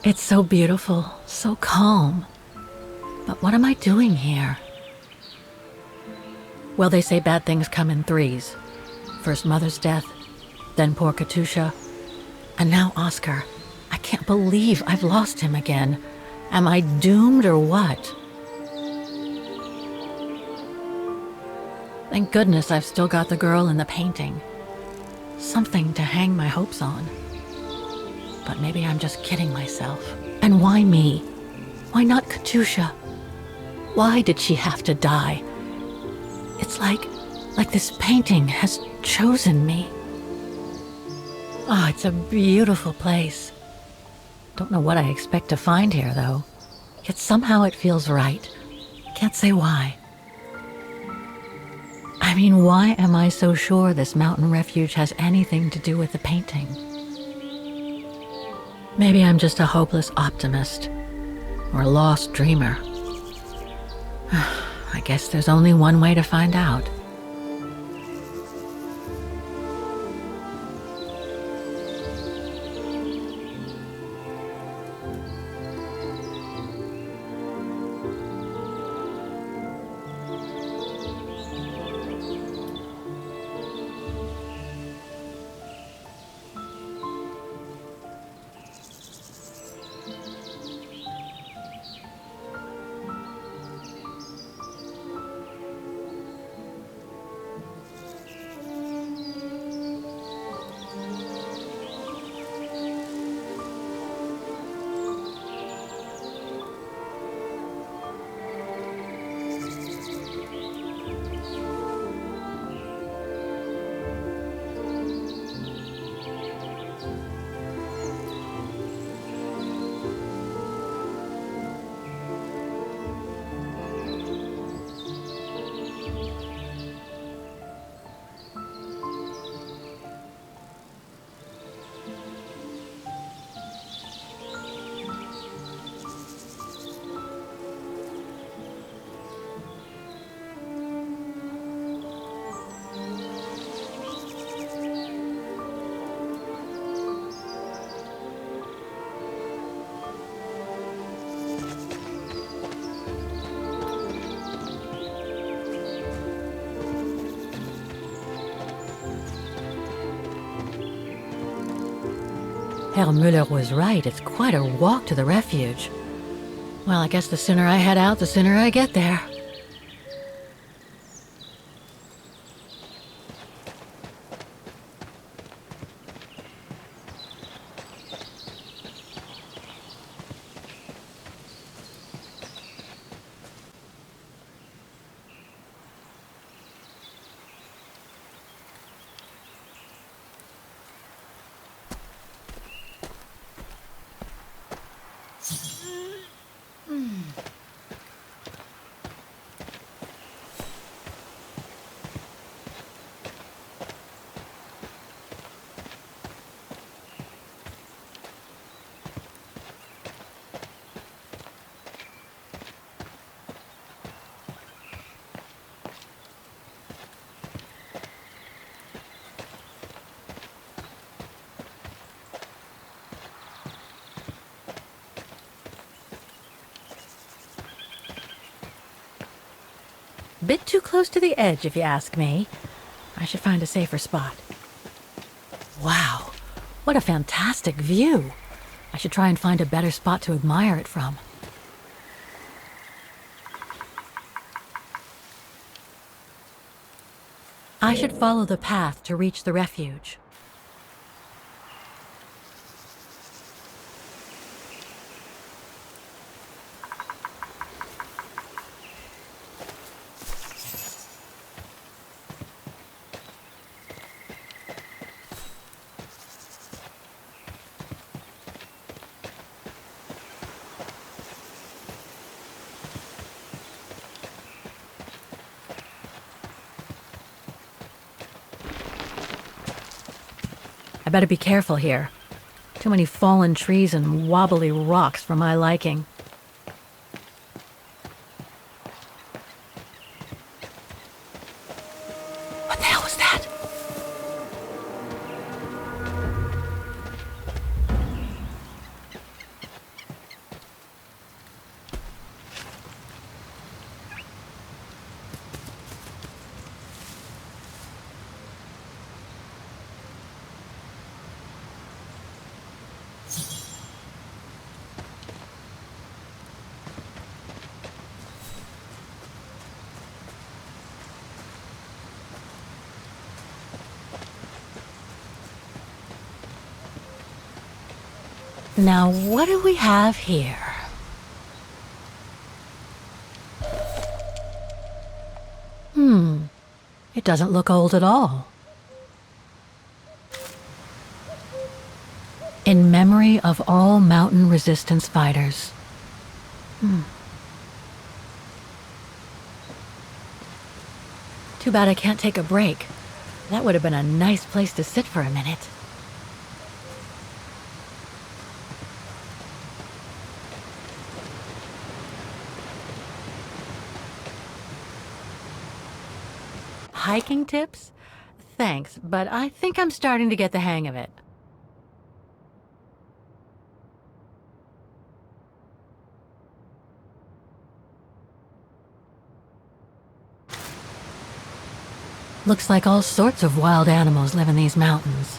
It's so beautiful, so calm. But what am I doing here? Well, they say bad things come in threes. First Mother's death, then poor Katusha, and now Oscar. I can't believe I've lost him again. Am I doomed or what? Thank goodness I've still got the girl in the painting. Something to hang my hopes on. But maybe I'm just kidding myself. And why me? Why not Katusha? Why did she have to die? It's like this painting has chosen me. Oh, it's a beautiful place. Don't know what I expect to find here, though. Yet somehow it feels right. Can't say why. I mean, why am I so sure this mountain refuge has anything to do with the painting? Maybe I'm just a hopeless optimist, or a lost dreamer. I guess there's only one way to find out. Herr Müller was right. It's quite a walk to the refuge. Well, I guess the sooner I head out, the sooner I get there. Bit too close to the edge, if you ask me. I should find a safer spot. Wow, what a fantastic view. I should try and find a better spot to admire it from. I should follow the path to reach the refuge. I better be careful here. Too many fallen trees and wobbly rocks for my liking. What the hell was that? Now, what do we have here? It doesn't look old at all. In memory of all mountain resistance fighters. Too bad I can't take a break. That would have been a nice place to sit for a minute. Hiking tips? Thanks, but I think I'm starting to get the hang of it. Looks like all sorts of wild animals live in these mountains.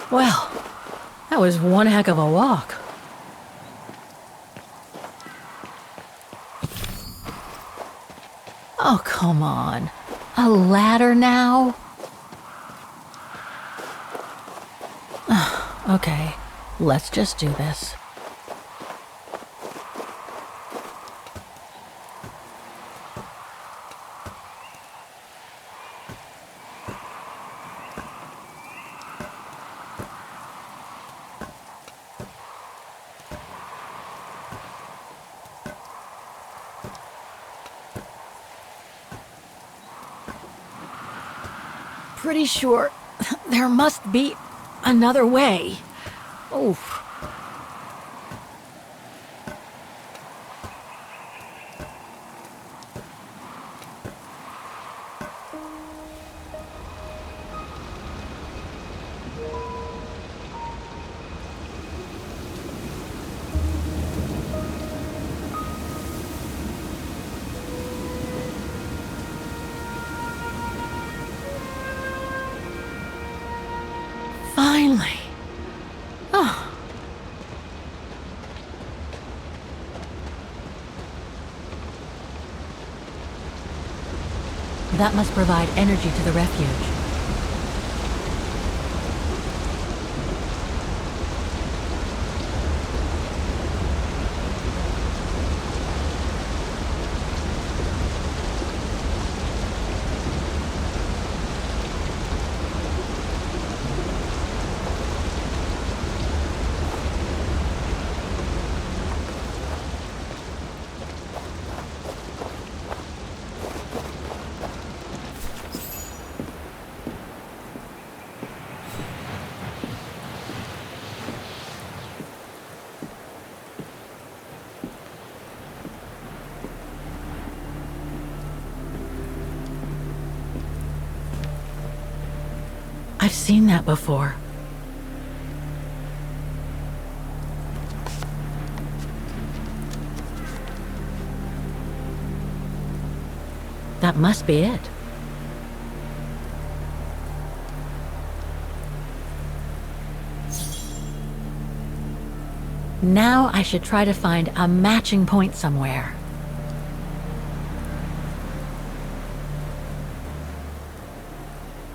Well, that was one heck of a walk. Oh, come on. A ladder now? Okay, let's just do this. Pretty sure there must be another way. Oh. Finally. Oh. That must provide energy to the refuge. I've seen that before. That must be it. Now I should try to find a matching point somewhere.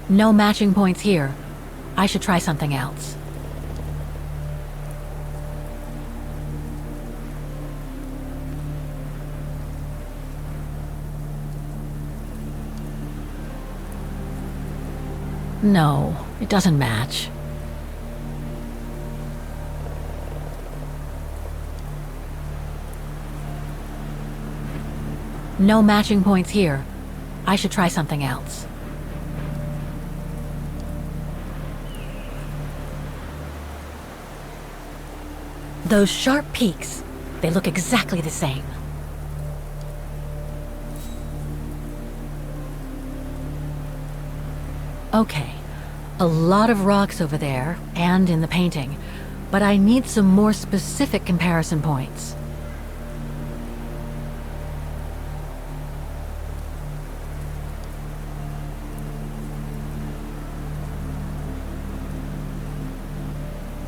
No matching points here. I should try something else. No, it doesn't match. No matching points here. I should try something else. Those sharp peaks, they look exactly the same. Okay, a lot of rocks over there and in the painting, but I need some more specific comparison points.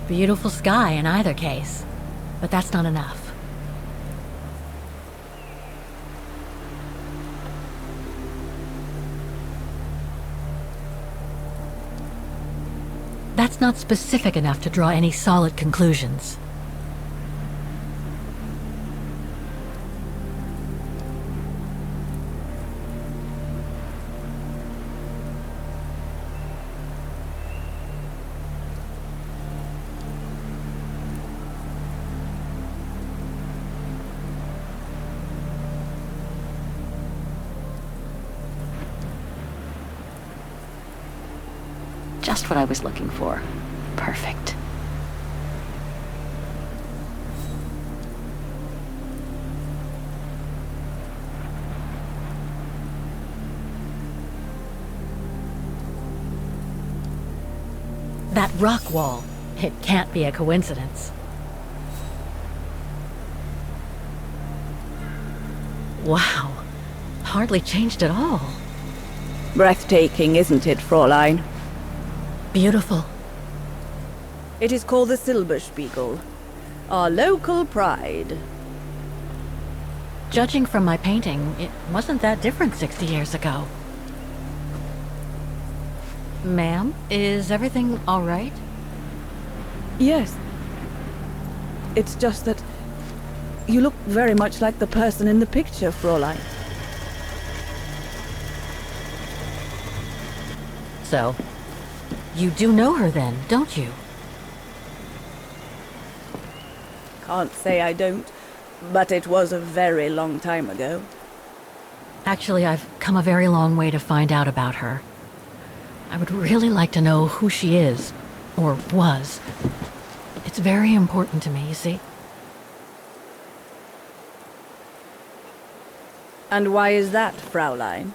Beautiful sky in either case, but that's not enough. That's not specific enough to draw any solid conclusions. Just what I was looking for. Perfect. That rock wall, it can't be a coincidence. Wow, hardly changed at all. Breathtaking, isn't it, Fräulein? Beautiful. It is called the Silberspiegel, our local pride. Judging from my painting, it wasn't that different 60 years ago. Ma'am, is everything all right? Yes. It's just that you look very much like the person in the picture, Fräulein. So, you do know her then, don't you? Can't say I don't, but it was a very long time ago. Actually, I've come a very long way to find out about her. I would really like to know who she is, or was. It's very important to me, you see. And why is that, Fräulein?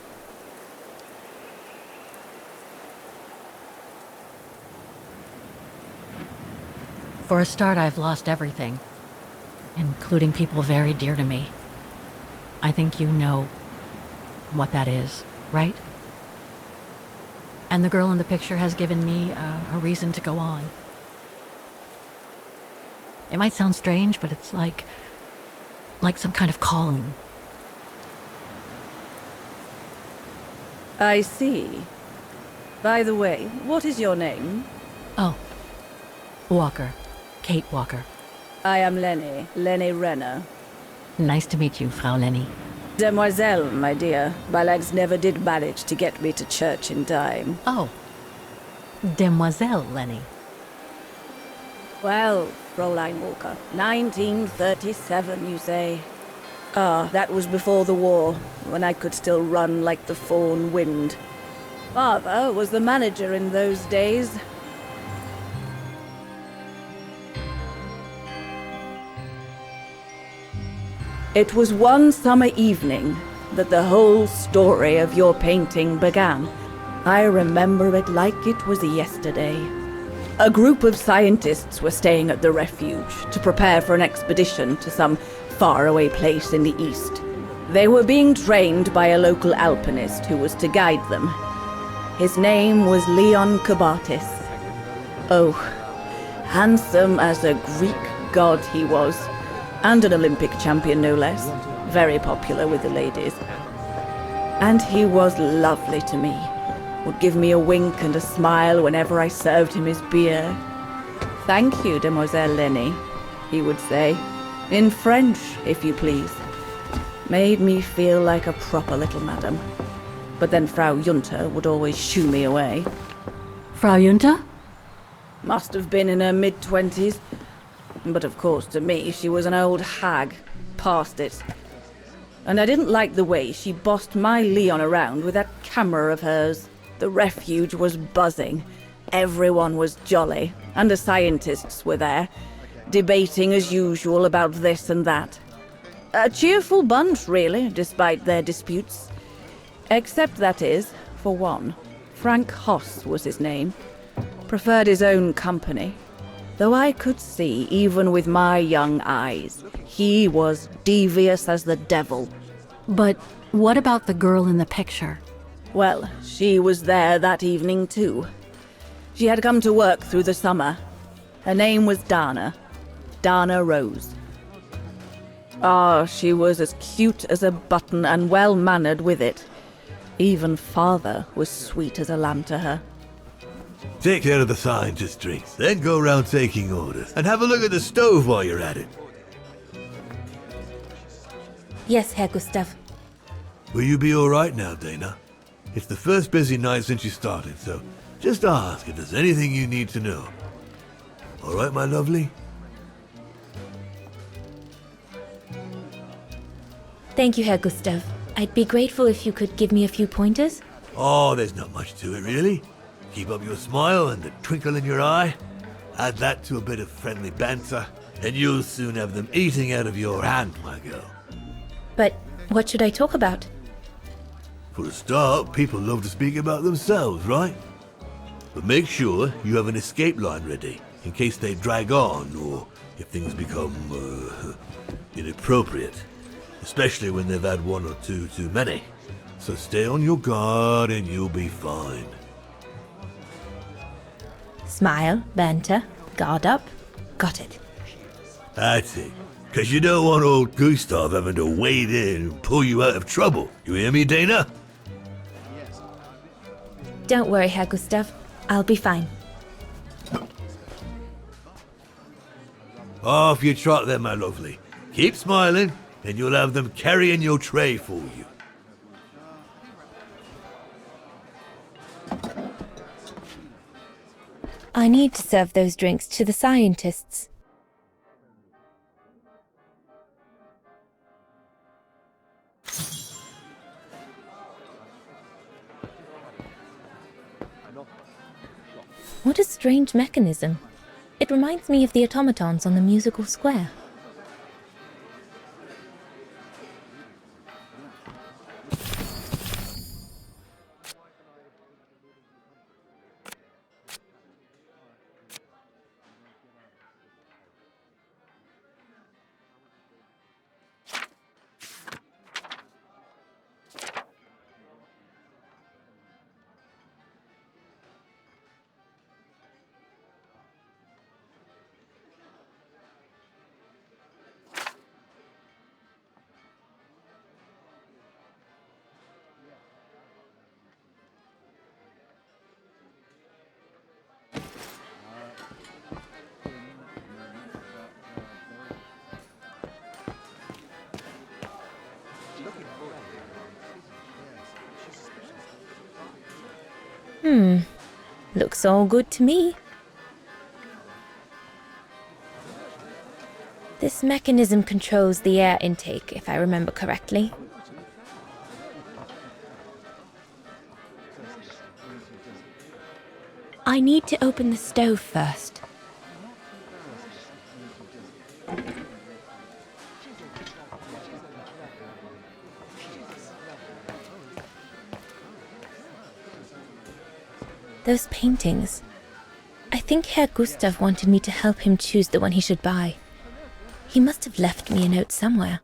For a start, I've lost everything, including people very dear to me. I think you know what that is, right? And the girl in the picture has given me a reason to go on. It might sound strange, but it's like some kind of calling. I see. By the way, what is your name? Oh, Walker. Kate Walker. I am Lenny Renner. Nice to meet you, Frau Lenny. Demoiselle, my dear. My legs never did manage to get me to church in time. Oh, Demoiselle Lenny. Well, Fräulein Walker, 1937, you say? Ah, that was before the war, when I could still run like the fawn wind. Father was the manager in those days. It was one summer evening that the whole story of your painting began. I remember it like it was yesterday. A group of scientists were staying at the refuge to prepare for an expedition to some faraway place in the east. They were being trained by a local alpinist who was to guide them. His name was Leon Kubatis. Oh, handsome as a Greek god he was, and an Olympic champion no less, very popular with the ladies. And he was lovely to me, would give me a wink and a smile whenever I served him his beer. "Thank you, Demoiselle Lenny," he would say, in French, if you please. Made me feel like a proper little madam. But then Frau Junta would always shoo me away. Frau Junta? Must have been in her mid-20s. But of course, to me, she was an old hag, past it. And I didn't like the way she bossed my Leon around with that camera of hers. The refuge was buzzing. Everyone was jolly, and the scientists were there, debating as usual about this and that. A cheerful bunch, really, despite their disputes. Except, that is, for one. Frank Hoss was his name. Preferred his own company. Though I could see, even with my young eyes, he was devious as the devil. But what about the girl in the picture? Well, she was there that evening too. She had come to work through the summer. Her name was Dana Rose. Ah, she was as cute as a button and well-mannered with it. Even father was sweet as a lamb to her. Take care of the scientist drinks, then go round taking orders. And have a look at the stove while you're at it. Yes, Herr Gustav. Will you be alright now, Dana? It's the first busy night since you started, so just ask if there's anything you need to know. Alright, my lovely? Thank you, Herr Gustav. I'd be grateful if you could give me a few pointers. Oh, there's not much to it, really. Keep up your smile and the twinkle in your eye. Add that to a bit of friendly banter, and you'll soon have them eating out of your hand, my girl. But what should I talk about? For a start, people love to speak about themselves, right? But make sure you have an escape line ready, in case they drag on, or if things become, inappropriate. Especially when they've had one or two too many. So stay on your guard and you'll be fine. Smile, banter, guard up. Got it. That's it. 'Cause you don't want old Gustav having to wade in and pull you out of trouble. You hear me, Dana? Don't worry, Herr Gustav. I'll be fine. Off you trot then, my lovely. Keep smiling, and you'll have them carrying your tray for you. I need to serve those drinks to the scientists. What a strange mechanism. It reminds me of the automatons on the musical square. Looks all good to me. This mechanism controls the air intake, if I remember correctly. I need to open the stove first. Those paintings. I think Herr Gustav wanted me to help him choose the one he should buy. He must have left me a note somewhere.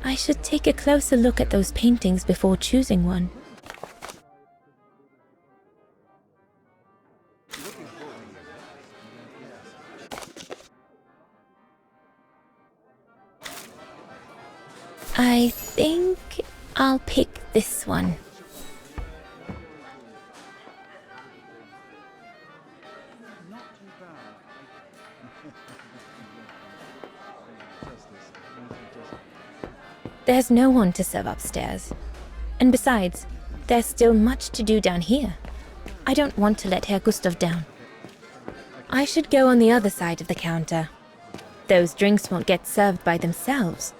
I should take a closer look at those paintings before choosing one. I think I'll pick this one. There's no one to serve upstairs. And besides, there's still much to do down here. I don't want to let Herr Gustav down. I should go on the other side of the counter. Those drinks won't get served by themselves.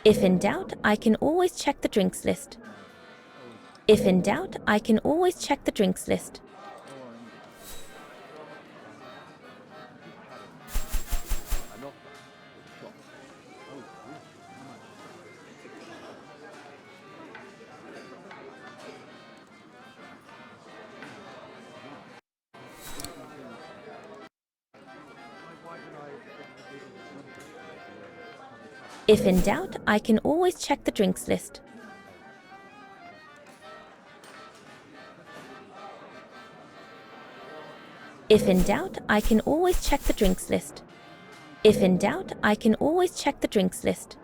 If in doubt, I can always check the drinks list. If in doubt, I can always check the drinks list. If in doubt, I can always check the drinks list. If in doubt, I can always check the drinks list. If in doubt, I can always check the drinks list.